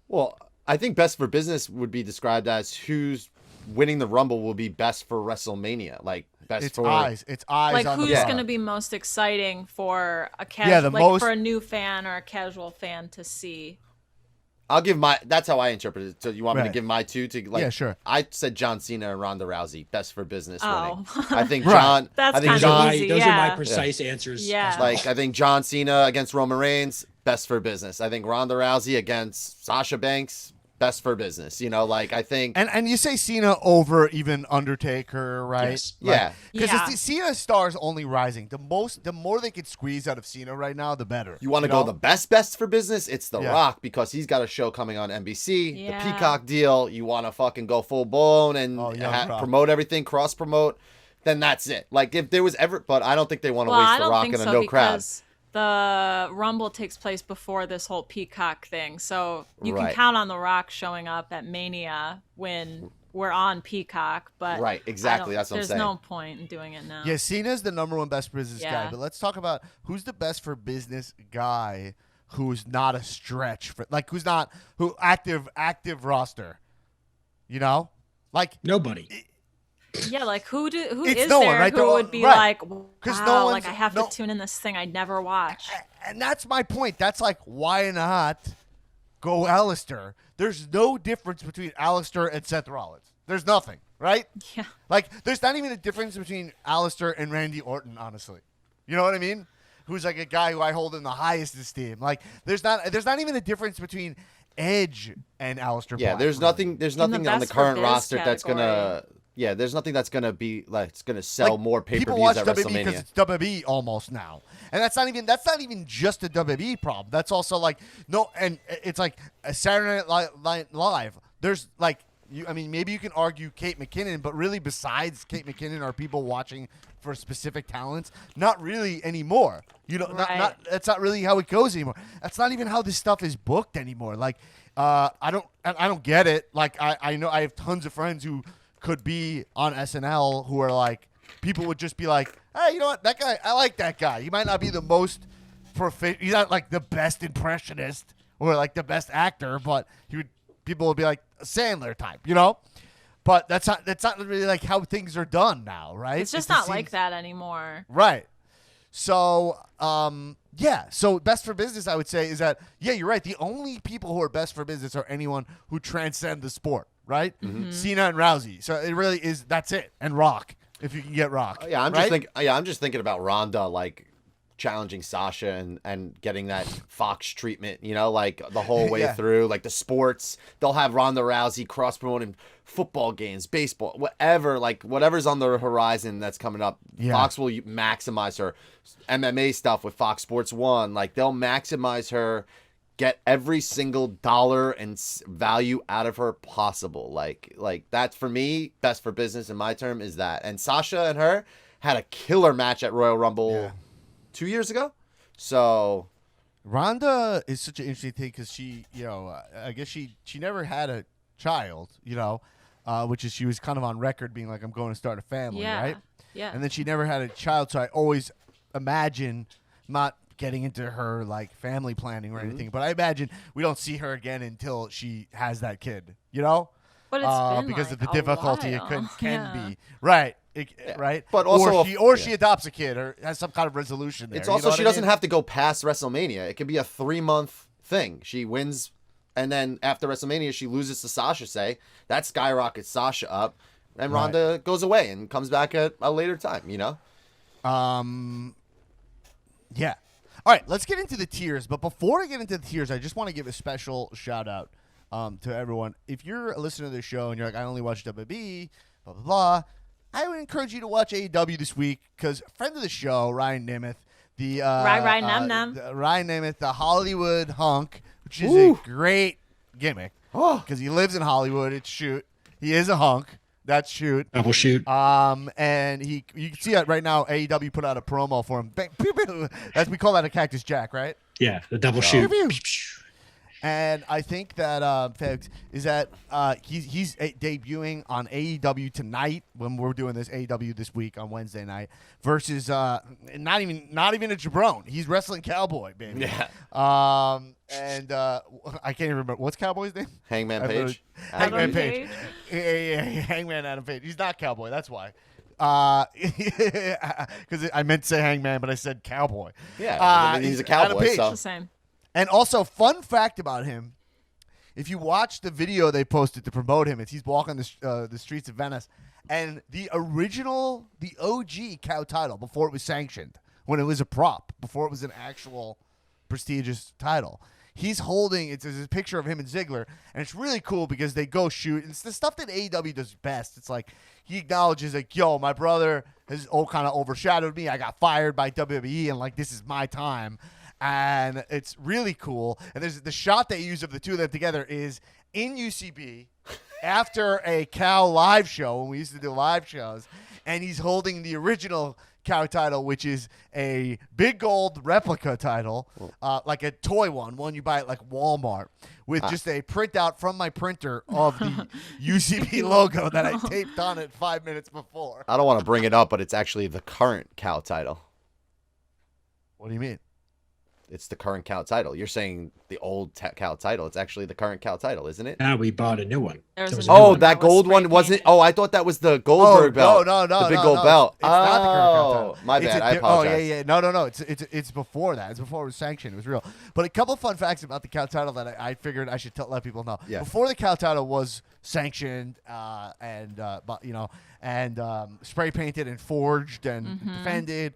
Speaker 5: Well, I think best for business would be described as who's winning the Rumble will be best for WrestleMania. Like best
Speaker 1: it's
Speaker 5: for
Speaker 1: eyes. It's eyes.
Speaker 2: Like
Speaker 1: on
Speaker 2: who's
Speaker 1: going
Speaker 2: to be most exciting for a casual, for a new fan or a casual fan to see.
Speaker 5: I'll give that's how I interpret it. So you want me to give my two to like?
Speaker 1: Yeah, sure.
Speaker 5: I said John Cena and Ronda Rousey, best for business winning.
Speaker 2: Oh.
Speaker 5: I think John.
Speaker 2: That's
Speaker 5: I think
Speaker 2: kind
Speaker 5: John.
Speaker 2: of easy.
Speaker 3: Those are my precise answers.
Speaker 2: Yeah.
Speaker 5: Like I think John Cena against Roman Reigns, best for business. I think Ronda Rousey against Sasha Banks, best for business. Like I think.
Speaker 1: And you say Cena over even Undertaker, right?
Speaker 5: Yes. Yeah.
Speaker 1: Because Cena's stars only rising. The more they could squeeze out of Cena right now, the better.
Speaker 5: You want to go the best for business? It's The Rock, because he's got a show coming on NBC, the Peacock deal. You want to fucking go full blown and promote everything, cross promote. Then that's it. Like if there was ever, but I don't think they want to waste The Rock in a no crowd.
Speaker 2: The Rumble takes place before this whole Peacock thing, so you can count on The Rock showing up at Mania when we're on Peacock. But
Speaker 5: right, exactly, that's what I'm saying.
Speaker 2: There's no point in doing it now.
Speaker 1: Yeah, Cena's the number one best business guy, but let's talk about who's the best for business guy who's not a stretch for who active roster. Like
Speaker 3: nobody.
Speaker 2: Yeah, like who
Speaker 1: it's
Speaker 2: is
Speaker 1: no
Speaker 2: there
Speaker 1: one, right?
Speaker 2: who would be like, wow,
Speaker 1: no
Speaker 2: like I have to tune in this thing I never watch.
Speaker 1: And that's my point. That's like, why not go Aleister? There's no difference between Aleister and Seth Rollins. There's nothing, right?
Speaker 2: Yeah.
Speaker 1: Like, there's not even a difference between Aleister and Randy Orton, honestly. You know what I mean? Who's like a guy who I hold in the highest esteem. Like, there's not even a difference between Edge and Aleister Black.
Speaker 5: Yeah, there's nothing on the current roster that's gonna.
Speaker 1: Yeah,
Speaker 5: there's nothing that's gonna be like it's gonna sell more pay-per-views
Speaker 1: people watch
Speaker 5: at
Speaker 1: WWE
Speaker 5: WrestleMania.
Speaker 1: because it's WWE almost now, and that's not even just a WWE problem. That's also like and it's like a Saturday Night Live. There's like maybe you can argue Kate McKinnon, but really besides Kate McKinnon, are people watching for specific talents? Not really anymore. That's not really how it goes anymore. That's not even how this stuff is booked anymore. Like I don't get it. Like I know I have tons of friends who could be on SNL who are like, people would just be like, hey, you know what, that guy, I like that guy. He might not be the most he's not like the best impressionist or like the best actor, but people would be like a Sandler type, But that's not really like how things are done now, right?
Speaker 2: It's just not like that anymore.
Speaker 1: Right. So, so best for business, I would say, is that, you're right. The only people who are best for business are anyone who transcend the sport, right? Mm-hmm. Cena and Rousey. So it really is, that's it. And Rock, if you can get Rock.
Speaker 5: I'm just thinking about Ronda, like, challenging Sasha and getting that Fox treatment, like the whole way through, like the sports. They'll have Ronda Rousey cross promoting football games, baseball, whatever's on the horizon that's coming up. Fox will maximize her MMA stuff with Fox Sports 1. Like they'll maximize her, get every single dollar and value out of her possible. Like that's for me, best for business in my term is that. And Sasha and her had a killer match at Royal Rumble 2 years ago. So
Speaker 1: Ronda is such an interesting thing because she, I guess she never had a child, which is she was kind of on record being like, I'm going to start a family, right?
Speaker 2: Yeah.
Speaker 1: And then she never had a child, so I always imagine, not getting into her like family planning or anything, but I imagine we don't see her again until she has that kid,
Speaker 2: But it's been
Speaker 1: because
Speaker 2: like
Speaker 1: of the difficulty it can
Speaker 2: Yeah.
Speaker 1: be. Right. right?
Speaker 5: But also,
Speaker 1: she adopts a kid or has some kind of resolution there.
Speaker 5: It's also she doesn't have to go past WrestleMania. It could be a 3-month thing. She wins, and then after WrestleMania, she loses to Sasha. Say that skyrockets Sasha up, and Ronda goes away and comes back at a later time.
Speaker 1: Yeah. All right, let's get into the tiers. But before I get into the tiers, I just want to give a special shout out to everyone. If you're a listener to this show and you're like, I only watch WWE, blah, blah, blah, I would encourage you to watch AEW this week because friend of the show, Ryan Nemeth, Ryan Nemeth, the Hollywood hunk, which is a great gimmick because he lives in Hollywood. It's shoot. He is a hunk. That's shoot.
Speaker 3: Double shoot.
Speaker 1: And you can see it right now. AEW put out a promo for him. That's we call that a Cactus Jack, right?
Speaker 3: Yeah, the double shoot.
Speaker 1: And I think that Fegs is that he's debuting on AEW tonight when we're doing this AEW this week on Wednesday night versus not even a jabron. He's wrestling Cowboy, baby.
Speaker 5: Yeah.
Speaker 1: And I can't even remember what's Cowboy's name.
Speaker 5: Hangman Page.
Speaker 1: Hangman Page. Yeah, Hangman Adam Page. He's not Cowboy. That's why. Because I meant to say Hangman, but I said Cowboy.
Speaker 5: Yeah, he's a cowboy. So.
Speaker 2: It's the same.
Speaker 1: And also, fun fact about him, if you watch the video they posted to promote him, he's walking the streets of Venice, and the OG cow title, before it was sanctioned, when it was a prop, before it was an actual prestigious title, he's holding, it's a picture of him and Ziggler, and it's really cool because they go shoot. It's the stuff that AEW does best. It's like he acknowledges, like, yo, my brother has kind of overshadowed me. I got fired by WWE, and, like, this is my time. And it's really cool. And there's the shot they use of the two of them together is in UCB after a Cow live show when we used to do live shows, and he's holding the original Cow title, which is a big gold replica title, like a toy one you buy at like Walmart, with just a printout from my printer of the UCB logo that I taped on it 5 minutes before.
Speaker 5: I don't want to bring it up, but it's actually the current Cow title.
Speaker 1: What do you mean?
Speaker 5: It's the current Cow title. You're saying the old Cow title. It's actually the current Cow title, isn't it?
Speaker 3: Now we bought a new one.
Speaker 5: That gold one wasn't. Oh, I thought that was the Goldberg belt.
Speaker 1: No,
Speaker 5: the big gold belt.
Speaker 1: It's not the current Cow title.
Speaker 5: My bad. I apologize.
Speaker 1: Yeah. No. It's before that. It's before it was sanctioned. It was real. But a couple fun facts about the Cow title that I figured I should let people know.
Speaker 5: Yeah.
Speaker 1: Before the Cow title was sanctioned and spray painted and forged and defended.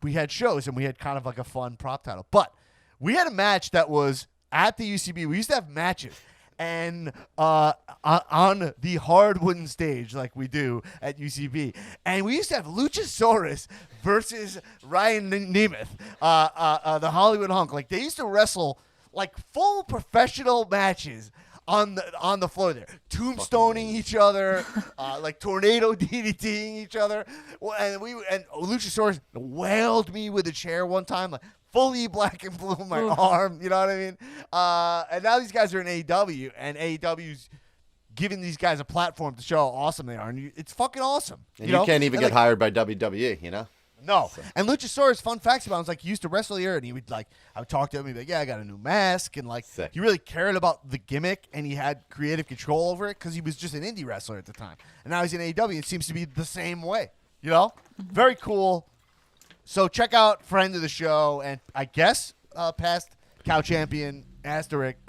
Speaker 1: We had shows, and we had kind of like a fun prop title. But we had a match that was at the UCB. We used to have matches, and on the hard wooden stage like we do at UCB. And we used to have Luchasaurus versus Ryan Nemeth, the Hollywood hunk. Like, they used to wrestle like full professional matches on the floor there, tombstoning each other, like tornado DDTing each other, and Luchasaurus wailed me with a chair one time, like fully black and blue in my arm. You know what I mean? And now these guys are in AEW, and AEW's giving these guys a platform to show how awesome they are, and it's fucking awesome.
Speaker 5: And you can't even get hired by WWE, you know?
Speaker 1: No. So. And Luchasaurus, fun facts about him, was like, he used to wrestle here, and he would, like, I would talk to him, he'd be like, yeah, I got a new mask, and, like,
Speaker 5: sick.
Speaker 1: He really cared about the gimmick, and he had creative control over it because he was just an indie wrestler at the time. And now he's in AEW, it seems to be the same way, you know? Very cool. So check out friend of the show, and I guess past Cow champion, asterisk,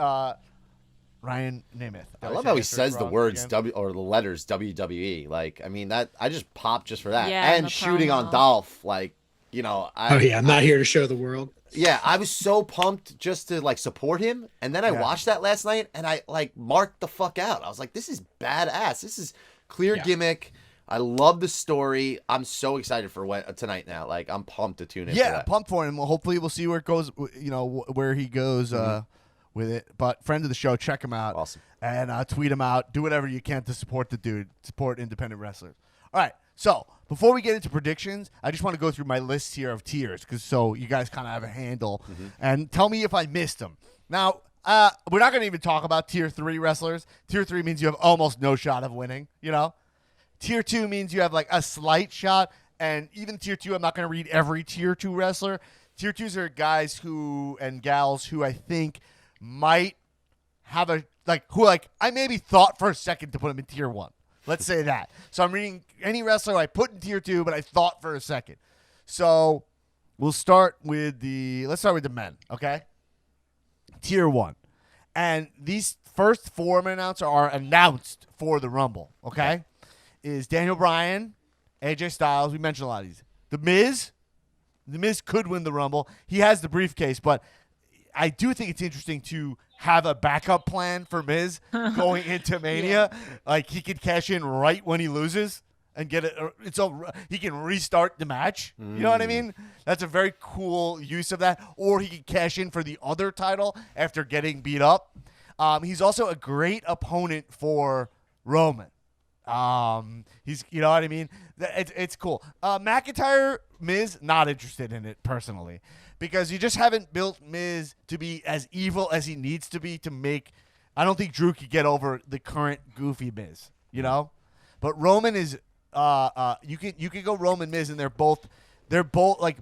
Speaker 1: Ryan Nemeth.
Speaker 5: I love how he says the words again? Or the letters WWE. Like, I mean, that I just popped just for that.
Speaker 2: Yeah,
Speaker 5: and shooting on Dolph, like, you know.
Speaker 3: I'm not here to show the world.
Speaker 5: Yeah, I was so pumped just to, like, support him. And then I watched that last night, and I, like, marked the fuck out. I was like, this is badass. This is clear gimmick. I love the story. I'm so excited for tonight now. Like, I'm pumped to tune in for that.
Speaker 1: Pumped for him. Well, hopefully we'll see where it goes, you know, where he goes with it. But friend of the show, check him out.
Speaker 5: Awesome.
Speaker 1: And tweet him out. Do whatever you can to support the dude. Support independent wrestlers. All right. So before we get into predictions, I just want to go through my list here of tiers, so you guys kind of have a handle. And tell me if I missed them. Now, we're not going to even talk about Tier 3 wrestlers. Tier 3 means you have almost no shot of winning, you know? Tier 2 means you have, like, a slight shot. And even Tier 2, I'm not going to read every Tier 2 wrestler. Tier 2s are guys and gals who I think might have I maybe thought for a second to put them in Tier 1. Let's say that. So I'm reading any wrestler I put in tier 2, but I thought for a second. So let's start with the men, okay? Tier 1. And these first 4 I'm going to announce are announced for the Rumble, okay? Is Daniel Bryan, AJ Styles. We mentioned a lot of these. The Miz. The Miz could win the Rumble. He has the briefcase, but I do think it's interesting to have a backup plan for Miz going into Mania. Like, he could cash in right when he loses and get it. He can restart the match. You know what I mean? That's a very cool use of that. Or he could cash in for the other title after getting beat up. He's also a great opponent for Roman. He's, you know what I mean? It's cool. McIntyre, Miz, not interested in it personally, because you just haven't built Miz to be as evil as he needs to be to make. I don't think Drew could get over the current goofy Miz, you know. But Roman is, you can go Roman Miz, and they're both like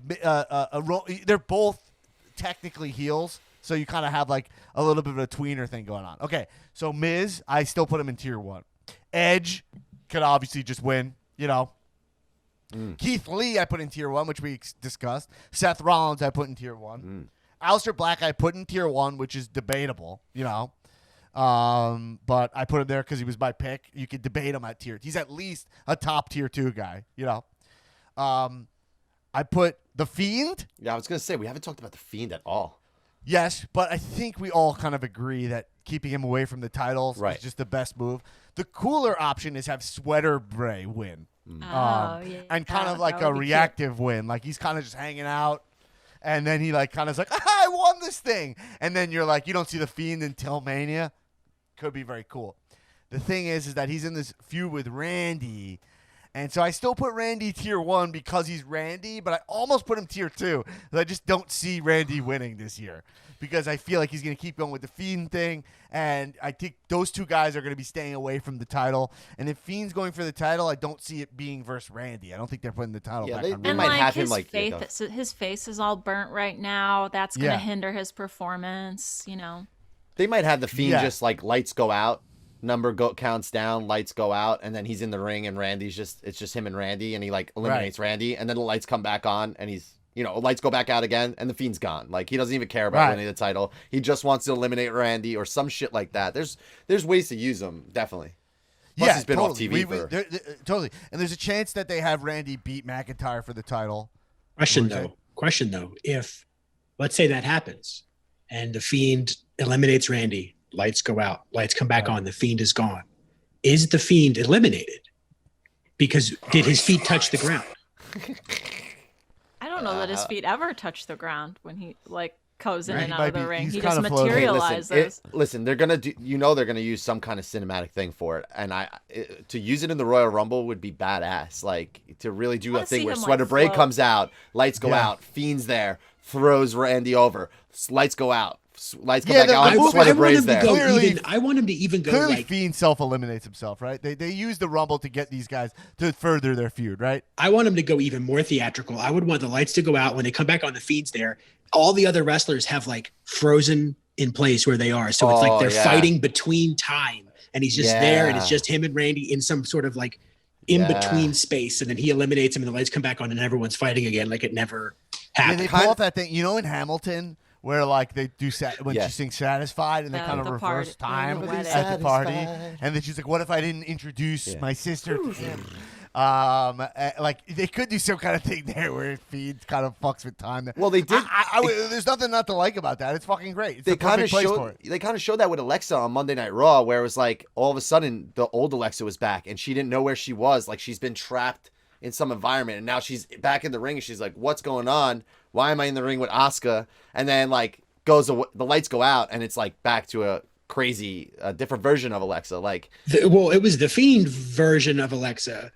Speaker 1: they're both technically heels. So you kind of have like a little bit of a tweener thing going on. Okay, so Miz, I still put him in tier 1. Edge could obviously just win, you know. Keith Lee I put in tier 1, which we discussed. Seth Rollins I put in tier 1. Aleister Black I put in tier 1, which is debatable, you know. But I put him there because he was my pick. You could debate him at tier. He's at least a top tier 2 guy, you know. I put The Fiend.
Speaker 5: Yeah, I was going to say, we haven't talked about The Fiend at all.
Speaker 1: Yes, but I think we all kind of agree that keeping him away from the titles is just the best move. The cooler option is have Sweater Bray win. And kind of like a reactive win. Like he's kind of just hanging out. And then he like kind of is like, I won this thing. And then you're like, you don't see The Fiend until Mania. Could be very cool. The thing is that he's in this feud with Randy. And so I still put Randy tier 1 because he's Randy, but I almost put him tier 2. I just don't see Randy winning this year because I feel like he's going to keep going with the Fiend thing. And I think those 2 guys are going to be staying away from the title. And if Fiend's going for the title, I don't see it being versus Randy. I don't think they're putting the title back on Randy.
Speaker 2: And might have him his face is all burnt right now. That's going to hinder his performance, you know.
Speaker 5: They might have the Fiend just like lights go out. Number counts down, lights go out, and then he's in the ring, and it's just him and Randy, and he like eliminates Randy, and then the lights come back on, and he's, you know, lights go back out again, and the Fiend's gone. Like he doesn't even care about winning the title. He just wants to eliminate Randy or some shit like that. There's ways to use him, definitely. Plus he's been off TV
Speaker 1: totally. And there's a chance that they have Randy beat McIntyre for the title.
Speaker 3: Question though, if let's say that happens, and the Fiend eliminates Randy. Lights go out. Lights come back on. The Fiend is gone. Is the Fiend eliminated? Because did his feet touch the ground?
Speaker 2: I don't know that his feet ever touch the ground when he like goes in and out of the ring. He just materializes.
Speaker 5: Listen, they're gonna do. You know, they're gonna use some kind of cinematic thing for it, and to use it in the Royal Rumble would be badass. Like to really do a thing where Sweater Bray comes out, lights go out, Fiend's there, throws Randy over, lights go out. Lights come back out. Sweater Bray's there.
Speaker 3: I want him to even go.
Speaker 1: Clearly, Fiend self-eliminates himself, right? They use the Rumble to get these guys to further their feud, right?
Speaker 3: I want him to go even more theatrical. I would want the lights to go out when they come back on. The Fiend's there. All the other wrestlers have like frozen in place where they are, so it's like they're fighting between time, and he's just there, and it's just him and Randy in some sort of like in between space, and then he eliminates him, and the lights come back on, and everyone's fighting again, like it never happened.
Speaker 1: Yeah, they pull off that thing, you know, in Hamilton. Where like they do when she sings "Satisfied" and they kind of reverse time at the party, and then she's like, "What if I didn't introduce my sister to him?" Like they could do some kind of thing there where Fiend kind of fucks with time.
Speaker 5: Well, they did.
Speaker 1: There's nothing not to like about that. It's fucking great. It's
Speaker 5: they kind of showed that with Alexa on Monday Night Raw, where it was like all of a sudden the old Alexa was back and she didn't know where she was. Like she's been trapped in some environment, and now she's back in the ring, and she's like, "What's going on? Why am I in the ring with Asuka?" And then like the lights go out, and it's like back to a crazy, different version of Alexa. Like,
Speaker 3: it was the Fiend version of Alexa,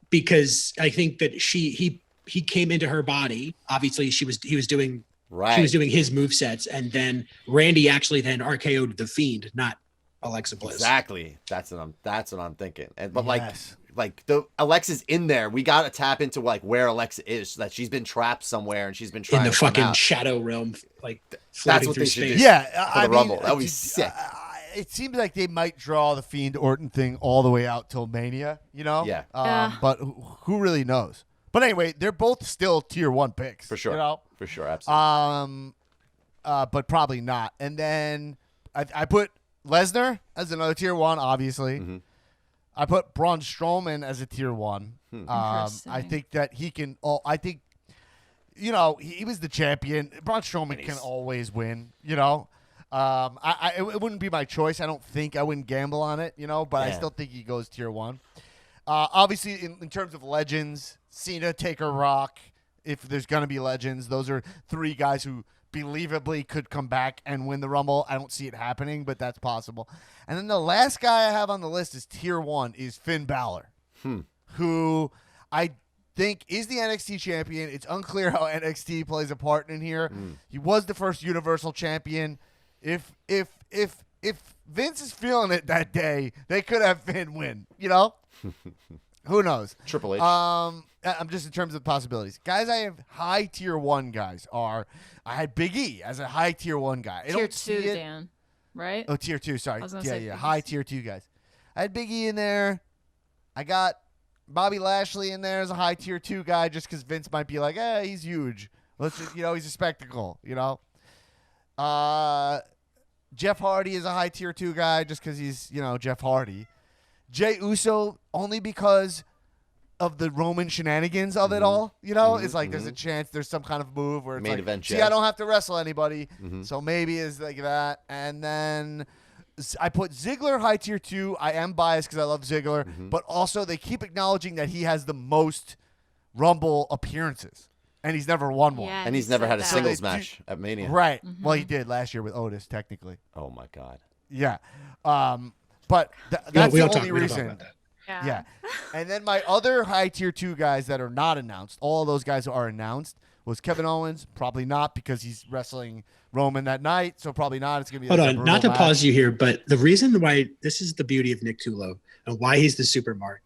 Speaker 3: because I think that he came into her body. Obviously, he was doing his movesets, and then Randy actually then RKO'd the Fiend, not Alexa Bliss.
Speaker 5: Exactly. That's what I'm thinking. But like the Alexa's in there. We got to tap into like where Alexa is, so that she's been trapped somewhere and she's been trying
Speaker 3: in the
Speaker 5: to
Speaker 3: fucking
Speaker 5: come out.
Speaker 3: shadow realm. Like
Speaker 5: that's what they should do.
Speaker 1: Yeah,
Speaker 5: for the Rumble. That would be sick.
Speaker 1: it seems like they might draw the Fiend Orton thing all the way out till Mania, you know?
Speaker 5: Yeah.
Speaker 1: But who really knows? But anyway, they're both still tier 1 picks.
Speaker 5: For sure.
Speaker 1: You know?
Speaker 5: For sure, absolutely.
Speaker 1: But probably not. And then I put Lesnar as another tier 1, obviously.
Speaker 5: Mm-hmm.
Speaker 1: I put Braun Strowman as a tier 1. I think that he can. I think, you know, he was the champion. Braun Strowman can always win. You know, it wouldn't be my choice. I wouldn't gamble on it. You know, but I still think he goes tier 1. Obviously, in terms of legends, Cena, Taker, Rock. If there's gonna be legends, those are 3 guys who believably could come back and win the Rumble. I don't see it happening, but that's possible. And then the last guy I have on the list is tier 1 is Finn Balor, who I think is the NXT champion. It's unclear how NXT plays a part in here. He was the first Universal champion. If Vince is feeling it that day, they could have Finn win. You know, who knows?
Speaker 5: Triple H.
Speaker 1: I'm just in terms of possibilities. Guys, I have high tier 1 guys are. I had Big E as a high tier 1 guy.
Speaker 2: Tier 2, Dan, right?
Speaker 1: Oh, tier 2. Sorry.
Speaker 2: Yeah.
Speaker 1: High tier 2 guys. I had Big E in there. I got Bobby Lashley in there as a high tier 2 guy, just because Vince might be like, he's huge. Let's just, he's a spectacle. You know. Jeff Hardy is a high tier 2 guy, just because he's Jeff Hardy. Jey Uso only because of the Roman shenanigans of it all, it's like there's a chance there's some kind of move where it's
Speaker 5: Main
Speaker 1: like,
Speaker 5: event
Speaker 1: see,
Speaker 5: Jey.
Speaker 1: I don't have to wrestle anybody, so maybe it's like that. And then I put Ziggler high tier 2. I am biased because I love Ziggler, but also they keep acknowledging that he has the most Rumble appearances, and he's never won one.
Speaker 5: And he's never had a singles match at Mania.
Speaker 1: Right. Well, he did last year with Otis, technically.
Speaker 5: Oh my God.
Speaker 1: Yeah. But that's the only reason. Yeah. And then my other high tier 2 guys that are not announced, all of those guys who are announced, was Kevin Owens. Probably not because he's wrestling Roman that night. So probably not. It's going to be
Speaker 3: Hold on. Not to pause you here, but the reason why this is the beauty of Nick Tulo and why he's the super mark.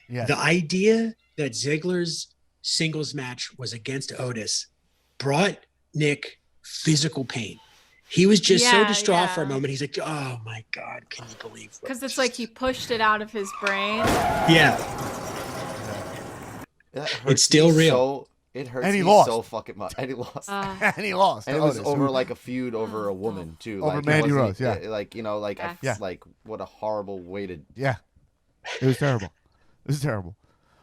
Speaker 1: Yeah.
Speaker 3: The idea that Ziggler's singles match was against Otis brought Nick physical pain. He was just so distraught for a moment. He's like, oh, my God, can you believe it?
Speaker 2: Because it's like he pushed it out of his brain.
Speaker 3: Yeah. It's still real.
Speaker 5: It hurts
Speaker 1: and he
Speaker 5: me
Speaker 1: lost.
Speaker 5: so fucking much. And he lost.
Speaker 1: And he lost.
Speaker 5: And it was over like a feud over a woman, too.
Speaker 1: Over
Speaker 5: like,
Speaker 1: Mandy Rose,
Speaker 5: Like, like what a horrible way to...
Speaker 1: Yeah. It was terrible. It was terrible.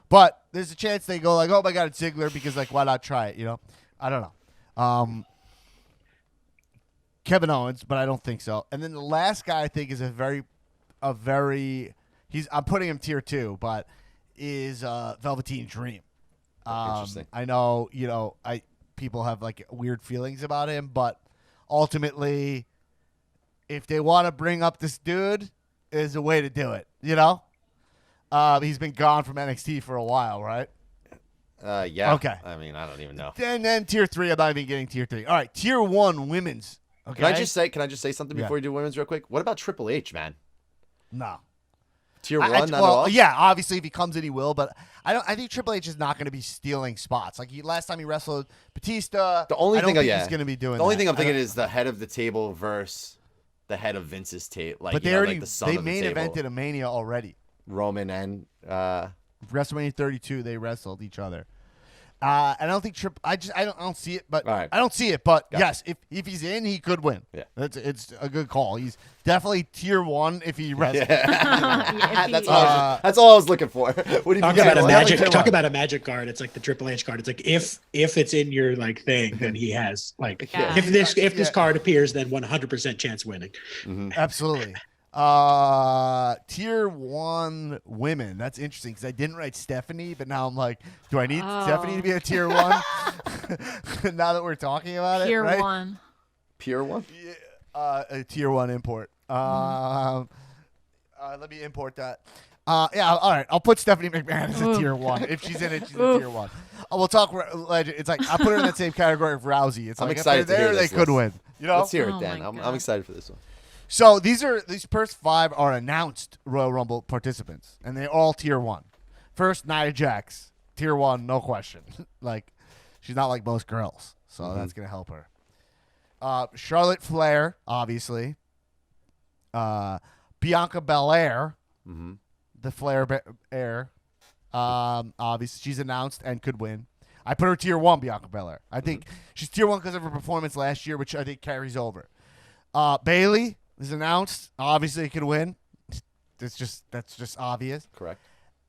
Speaker 1: But there's a chance they go like, oh, my God, it's Ziggler because, like, why not try it, I don't know. Kevin Owens, but I don't think so. And then the last guy I think is I'm putting him tier 2, but is Velveteen Dream.
Speaker 5: Interesting.
Speaker 1: I know, people have like weird feelings about him, but ultimately, if they want to bring up this dude, is a way to do it. He's been gone from NXT for a while, right?
Speaker 5: Yeah.
Speaker 1: Okay.
Speaker 5: I mean, I don't even know.
Speaker 1: And then tier 3, I'm not even getting tier 3. All right, tier 1 women's. Okay.
Speaker 5: Can I just say something before you do women's real quick? What about Triple H, man?
Speaker 1: No.
Speaker 5: Tier 1, not at all?
Speaker 1: Yeah, obviously if he comes in, he will, but I think Triple H is not going to be stealing spots. Like last time he wrestled Batista,
Speaker 5: the only thing
Speaker 1: he's going to be doing.
Speaker 5: The only thing I'm thinking is the head of the table versus the head of Vince's table. Like,
Speaker 1: but
Speaker 5: like the son
Speaker 1: they
Speaker 5: of the
Speaker 1: main
Speaker 5: table.
Speaker 1: evented a Mania already.
Speaker 5: Roman and
Speaker 1: WrestleMania 32, they wrestled each other. And I don't think I don't see it, but
Speaker 5: right.
Speaker 1: I don't see it. But
Speaker 5: Gotcha.
Speaker 1: yes, if he's in, he could win.
Speaker 5: Yeah,
Speaker 1: it's a good call. He's definitely tier 1 if he wrestles.
Speaker 5: Yeah. That's all I was looking for. What
Speaker 3: talk about a magic card. It's like the Triple H card. It's like if it's in your like thing, then he has like if this card appears, then 100% chance winning.
Speaker 1: Absolutely. Tier 1 women. That's interesting because I didn't write Stephanie, but now I'm like, do I need Stephanie to be a tier 1? Now that we're talking about it,
Speaker 2: Tier
Speaker 1: right?
Speaker 2: 1.
Speaker 5: Pure 1?
Speaker 1: Yeah, a tier 1 import. Let me import that. Yeah, all right. I'll put Stephanie McMahon as a tier 1. If she's in it, she's a tier 1. We'll talk legend. It's like I put her in that same category of Rousey. It's
Speaker 5: I'm
Speaker 1: like
Speaker 5: excited
Speaker 1: if they're
Speaker 5: to
Speaker 1: there,
Speaker 5: hear
Speaker 1: they
Speaker 5: this
Speaker 1: could
Speaker 5: list.
Speaker 1: win.
Speaker 5: Let's hear it, Dan. I'm excited for this one.
Speaker 1: So these first 5 are announced Royal Rumble participants, and they're all tier 1. First, Nia Jax, tier 1, no question. Like, she's not like most girls, so that's gonna help her. Charlotte Flair, obviously. Bianca Belair,
Speaker 5: Mm-hmm.
Speaker 1: the Flair Air. Obviously, she's announced and could win. I put her tier 1, Bianca Belair. I think she's tier 1 because of her performance last year, which I think carries over. Bailey is announced. Obviously, could win. That's just obvious.
Speaker 5: Correct.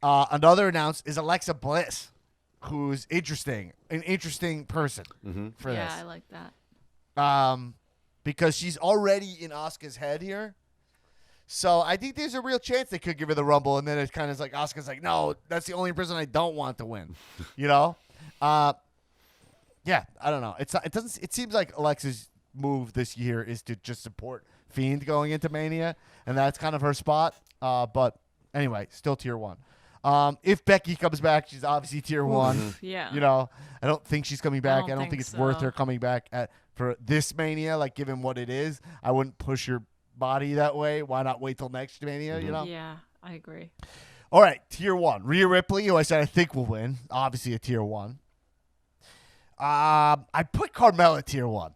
Speaker 1: Another announced is Alexa Bliss, who's an interesting person for this.
Speaker 2: Yeah, I like that.
Speaker 1: Because she's already in Asuka's head here. So I think there's a real chance they could give her the Rumble, and then it's kind of like Asuka's like, no, that's the only person I don't want to win. You know? Yeah, I don't know. It seems like Alexa's move this year is to just support Fiend going into Mania, and that's kind of her spot. But anyway, still tier 1. If Becky comes back, she's obviously tier 1.
Speaker 2: Yeah.
Speaker 1: You know, I don't think she's coming back. I don't think it's
Speaker 2: so.
Speaker 1: worth her coming back for this Mania. Like, given what it is, I wouldn't push her body that way. Why not wait till next Mania? You know?
Speaker 2: Yeah, I agree.
Speaker 1: All right, tier 1. Rhea Ripley, who I said I think will win. Obviously a tier 1. I put Carmella tier 1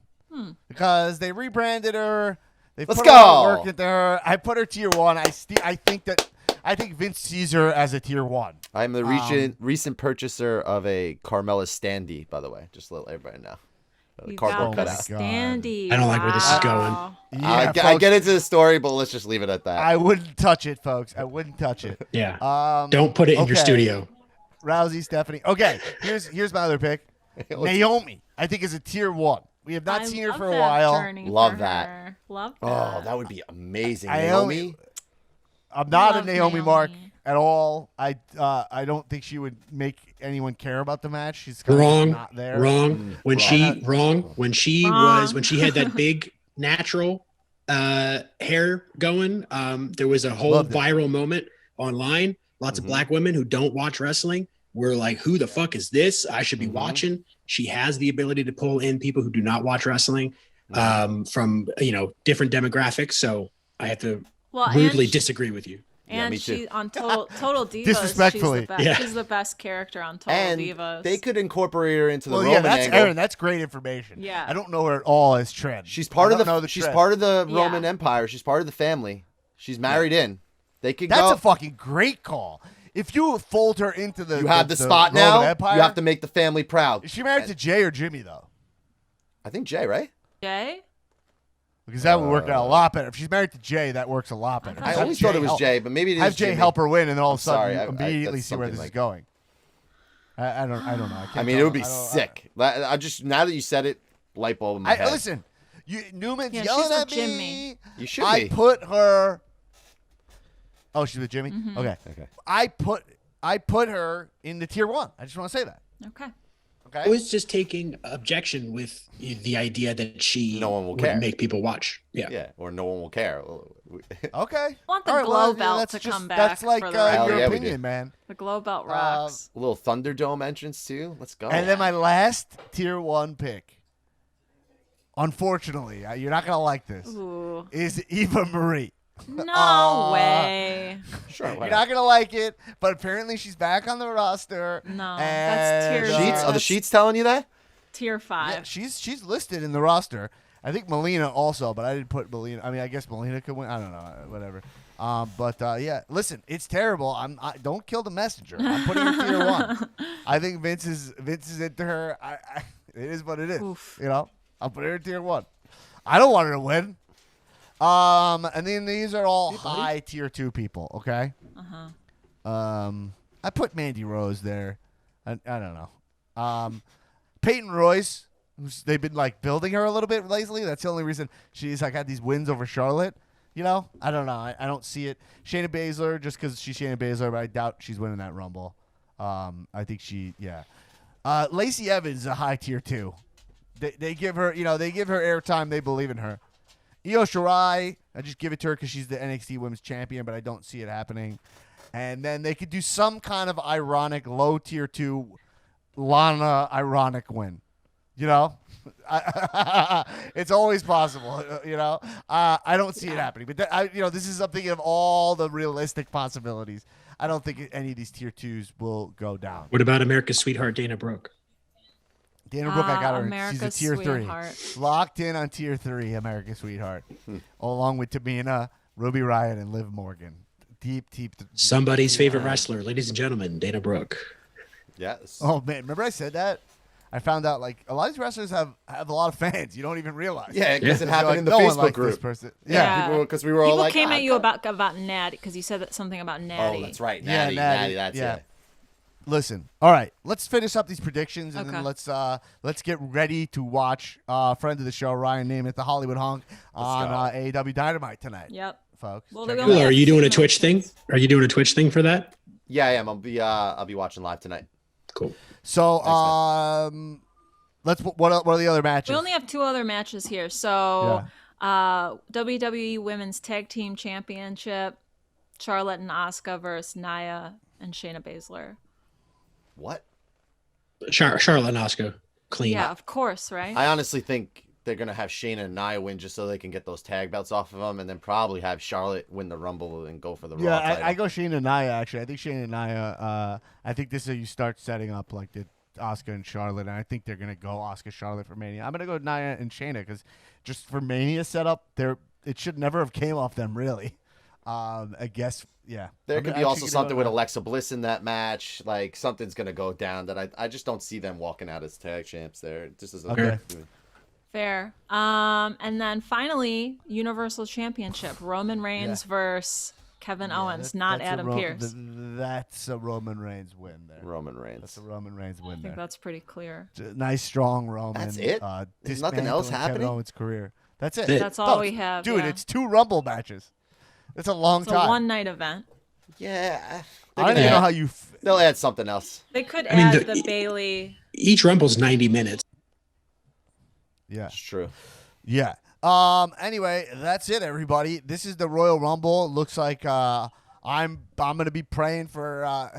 Speaker 1: because they rebranded her.
Speaker 5: Let's
Speaker 1: put a lot of
Speaker 5: go.
Speaker 1: work into her. I put her tier 1. I think Vince sees her as a tier 1.
Speaker 5: I'm the recent purchaser of a Carmella standee, by the way. Just to let everybody know. The
Speaker 2: You
Speaker 5: cardboard
Speaker 2: got the
Speaker 5: cutout.
Speaker 2: standee.
Speaker 3: I don't like where this is going.
Speaker 1: Yeah,
Speaker 5: I get into the story, but let's just leave it at that.
Speaker 1: I wouldn't touch it, folks. I wouldn't touch it.
Speaker 3: Yeah. Don't put it in your studio.
Speaker 1: Rousey, Stephanie. Okay, here's my other pick. Naomi, I think, is a tier 1. We have not seen her for a while.
Speaker 5: Love that.
Speaker 2: Love that.
Speaker 5: Oh, that would be amazing.
Speaker 1: Naomi. I'm not a Naomi mark at all. I don't think she would make anyone care about the match. She's kind of not there.
Speaker 3: Wrong. When she had that big natural hair going, there was a whole viral moment online. Lots of black women who don't watch wrestling were like, who the fuck is this? I should be watching. She has the ability to pull in people who do not watch wrestling from different demographics. So I have to rudely disagree with you.
Speaker 2: And
Speaker 5: me
Speaker 2: she
Speaker 5: too.
Speaker 2: on Total Divas.
Speaker 1: Disrespectfully.
Speaker 2: She's the best character on Total
Speaker 5: And
Speaker 2: Divas.
Speaker 5: they could incorporate her into the Roman
Speaker 1: that's
Speaker 5: angle.
Speaker 1: Aaron. That's great information.
Speaker 2: Yeah.
Speaker 1: I don't know her at all as trend.
Speaker 5: She's part of
Speaker 1: She's
Speaker 5: part of the Roman Empire. She's part of the family. She's married in. They could
Speaker 1: That's
Speaker 5: go.
Speaker 1: a fucking great call. If you fold her into the
Speaker 5: You have the spot
Speaker 1: Roman
Speaker 5: now.
Speaker 1: Empire,
Speaker 5: You have to make the family proud.
Speaker 1: Is she married to Jay or Jimmy though?
Speaker 5: I think Jay, right?
Speaker 2: Jay?
Speaker 1: Because that would work out a lot better. If she's married to Jay, that works a lot better.
Speaker 5: I always thought it was Jay, but maybe it is
Speaker 1: have Jay
Speaker 5: Jimmy.
Speaker 1: help her win, and then all of a sudden
Speaker 5: sorry,
Speaker 1: you
Speaker 5: I
Speaker 1: immediately
Speaker 5: that's
Speaker 1: see where
Speaker 5: something
Speaker 1: this
Speaker 5: like-
Speaker 1: is going. I don't know.
Speaker 5: I mean, it would be sick. I just now that you said it, light bulb in my head.
Speaker 1: Listen, Newman's
Speaker 2: Yeah,
Speaker 1: yelling
Speaker 2: she's with
Speaker 1: at me.
Speaker 2: Jimmy.
Speaker 5: You should
Speaker 1: I
Speaker 5: be.
Speaker 1: put her. Oh, she's with Jimmy. Okay. I put her in the tier 1. I just want to say that.
Speaker 2: Okay.
Speaker 1: Okay.
Speaker 3: I was just taking objection with the idea that she
Speaker 5: No one will
Speaker 3: would
Speaker 5: care.
Speaker 3: make people watch. Yeah.
Speaker 5: Yeah, or no one will care.
Speaker 1: Okay.
Speaker 2: I want the
Speaker 1: All right,
Speaker 2: glow
Speaker 1: yeah,
Speaker 2: belt
Speaker 1: that's
Speaker 2: to
Speaker 1: just-
Speaker 2: come back.
Speaker 1: That's like
Speaker 2: for the
Speaker 5: Hell
Speaker 1: your
Speaker 5: yeah, we
Speaker 1: opinion,
Speaker 5: do.
Speaker 1: man.
Speaker 2: The glow belt rocks.
Speaker 5: A little Thunderdome entrance too. Let's go.
Speaker 1: And then my last tier 1 pick, unfortunately, you're not gonna like this,
Speaker 2: Ooh.
Speaker 1: is Eva Marie.
Speaker 2: No way.
Speaker 5: Sure,
Speaker 1: You're not gonna like it, but apparently she's back on the roster.
Speaker 2: No,
Speaker 1: and,
Speaker 2: that's tier
Speaker 5: Sheets? Are the
Speaker 2: That's
Speaker 5: sheets telling you that?
Speaker 2: Tier 5.
Speaker 1: Yeah, she's listed in the roster. I think Melina also, but I didn't put Melina. I mean, I guess Melina could win. I don't know, whatever. Yeah, listen, it's terrible. I don't kill the messenger. I'm putting her tier 1. I think Vince is into her. It is what it is.
Speaker 2: Oof.
Speaker 1: You know, I'll put her in tier 1. I don't want her to win. And then these are all high tier 2 people. Okay. I put Mandy Rose there. I don't know. Peyton Royce, they've been like building her a little bit lately. That's the only reason she's like had these wins over Charlotte. You know, I don't know. I don't see it. Shayna Baszler, just because she's Shayna Baszler, but I doubt she's winning that Rumble. I think Lacey Evans is a high tier 2. They give her, they give her airtime. They believe in her. Io Shirai, I just give it to her because she's the NXT Women's Champion, but I don't see it happening. And then they could do some kind of ironic low tier 2 Lana ironic win. It's always possible. I don't see it happening. But this is I'm thinking of all the realistic possibilities. I don't think any of these tier 2s will go down.
Speaker 3: What about America's sweetheart Dana Brooke?
Speaker 1: Dana Brooke, I got her.
Speaker 2: America's
Speaker 1: She's a tier
Speaker 2: sweetheart.
Speaker 1: 3. Locked in on tier 3, America's Sweetheart. Along with Tamina, Ruby Riott and Liv Morgan. Deep.
Speaker 3: Somebody's favorite wrestler, ladies and gentlemen, Dana Brooke.
Speaker 5: Yes.
Speaker 1: Oh man, remember I said that? I found out like a lot of these wrestlers have a lot of fans. You don't even realize.
Speaker 5: Yeah, because it happened
Speaker 1: like,
Speaker 5: in the
Speaker 1: no one
Speaker 5: Facebook
Speaker 1: likes
Speaker 5: group.
Speaker 1: This person.
Speaker 2: Yeah.
Speaker 5: Because we were all
Speaker 2: People
Speaker 5: like,
Speaker 2: came at you about Natty because you said that something about Natty.
Speaker 5: Oh, that's right,
Speaker 1: Yeah,
Speaker 5: Natty. That's it.
Speaker 1: Listen, all right, let's finish up these predictions and then
Speaker 2: Okay.
Speaker 1: let's get ready to watch friend of the show Ryan Namath, the Hollywood Honk, on AEW Dynamite tonight.
Speaker 2: Yep.
Speaker 1: Folks.
Speaker 2: Well,
Speaker 1: Check
Speaker 2: they
Speaker 1: it
Speaker 2: only
Speaker 1: out.
Speaker 2: have
Speaker 3: Are you doing a
Speaker 2: 2
Speaker 3: Twitch thing?
Speaker 2: minutes.
Speaker 3: Are you doing a Twitch thing for that?
Speaker 5: Yeah, I am. I'll be watching live tonight.
Speaker 3: Cool.
Speaker 1: So,
Speaker 5: Thanks,
Speaker 1: what are the other matches?
Speaker 2: We only have 2 other matches here. So, WWE Women's Tag Team Championship, Charlotte and Asuka versus Nia and Shayna Baszler.
Speaker 5: What?
Speaker 3: Charlotte and Asuka. Clean.
Speaker 2: Yeah, of course, right?
Speaker 5: I honestly think they're gonna have Shayna and Nia win just so they can get those tag belts off of them, and then probably have Charlotte win the Rumble and go for the Raw title.
Speaker 1: I go Shayna and Nia actually. I think Shayna and Nia. I think this is how you start setting up like the Asuka and Charlotte, and I think they're gonna go Asuka Charlotte for Mania. I'm gonna go Nia and Shayna because just for Mania setup, it should never have came off them really. I guess yeah.
Speaker 5: There could be also something with Alexa Bliss in that match. Like something's gonna go down that I just don't see them walking out as tag champs there. It just doesn't.
Speaker 1: Okay.
Speaker 2: Fair. And then finally, Universal Championship: Roman Reigns versus Kevin Owens, not Adam Pearce.
Speaker 1: That's a Roman Reigns win there.
Speaker 5: Roman Reigns.
Speaker 1: That's a Roman Reigns win
Speaker 2: I think
Speaker 1: there.
Speaker 2: that's pretty clear.
Speaker 1: Nice, strong Roman.
Speaker 5: That's it? There's nothing else
Speaker 1: dismantling
Speaker 5: happening?
Speaker 1: Kevin Owens' career. That's it.
Speaker 2: That's all we have.
Speaker 1: Dude,
Speaker 2: yeah.
Speaker 1: it's 2 Rumble matches. That's a long
Speaker 2: It's
Speaker 1: time.
Speaker 2: a one-night event.
Speaker 5: Yeah.
Speaker 1: I don't even know how you.
Speaker 5: They'll add something else.
Speaker 2: They could
Speaker 3: mean,
Speaker 2: add
Speaker 3: the-
Speaker 2: the Bailey.
Speaker 3: Each Rumble's 90 minutes.
Speaker 1: Yeah.
Speaker 5: It's true.
Speaker 1: Yeah. Anyway, that's it, everybody. This is the Royal Rumble. Looks like I'm gonna be praying for.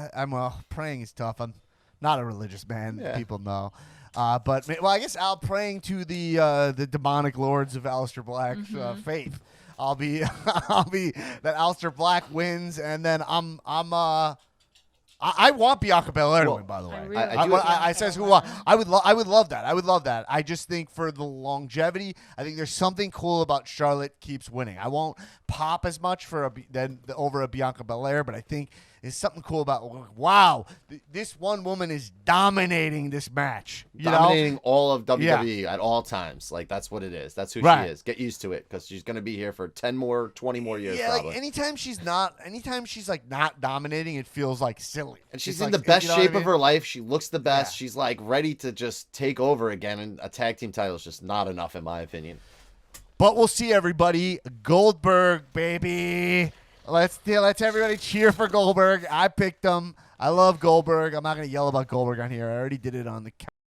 Speaker 1: Praying is tough. I'm not a religious man.
Speaker 5: Yeah.
Speaker 1: People know. But I guess I'll praying to the demonic lords of Aleister Black's faith. I'll be that Aleister Black wins, and then I want Bianca Belair to win. By the way, I says who I would love that. I would love that. I just think for the longevity, I think there's something cool about Charlotte keeps winning. I won't pop as much for over a Bianca Belair, but I think there's something cool about wow, this one woman is dominating this match.
Speaker 5: Dominating all of WWE at all times. Like that's what it is. That's who she is. Get used to it because she's gonna be here for 20 more years.
Speaker 1: Yeah,
Speaker 5: probably.
Speaker 1: like anytime she's like not dominating, it feels like silly.
Speaker 5: And she's
Speaker 1: It's
Speaker 5: in
Speaker 1: like,
Speaker 5: the best
Speaker 1: you know what I
Speaker 5: shape
Speaker 1: mean?
Speaker 5: of her life. She looks the best.
Speaker 1: Yeah.
Speaker 5: She's like ready to just take over again. And a tag team title is just not enough, in my opinion.
Speaker 1: But we'll see, everybody. Goldberg, baby. Let's everybody cheer for Goldberg. I picked him. I love Goldberg. I'm not gonna yell about Goldberg on here. I already did it on the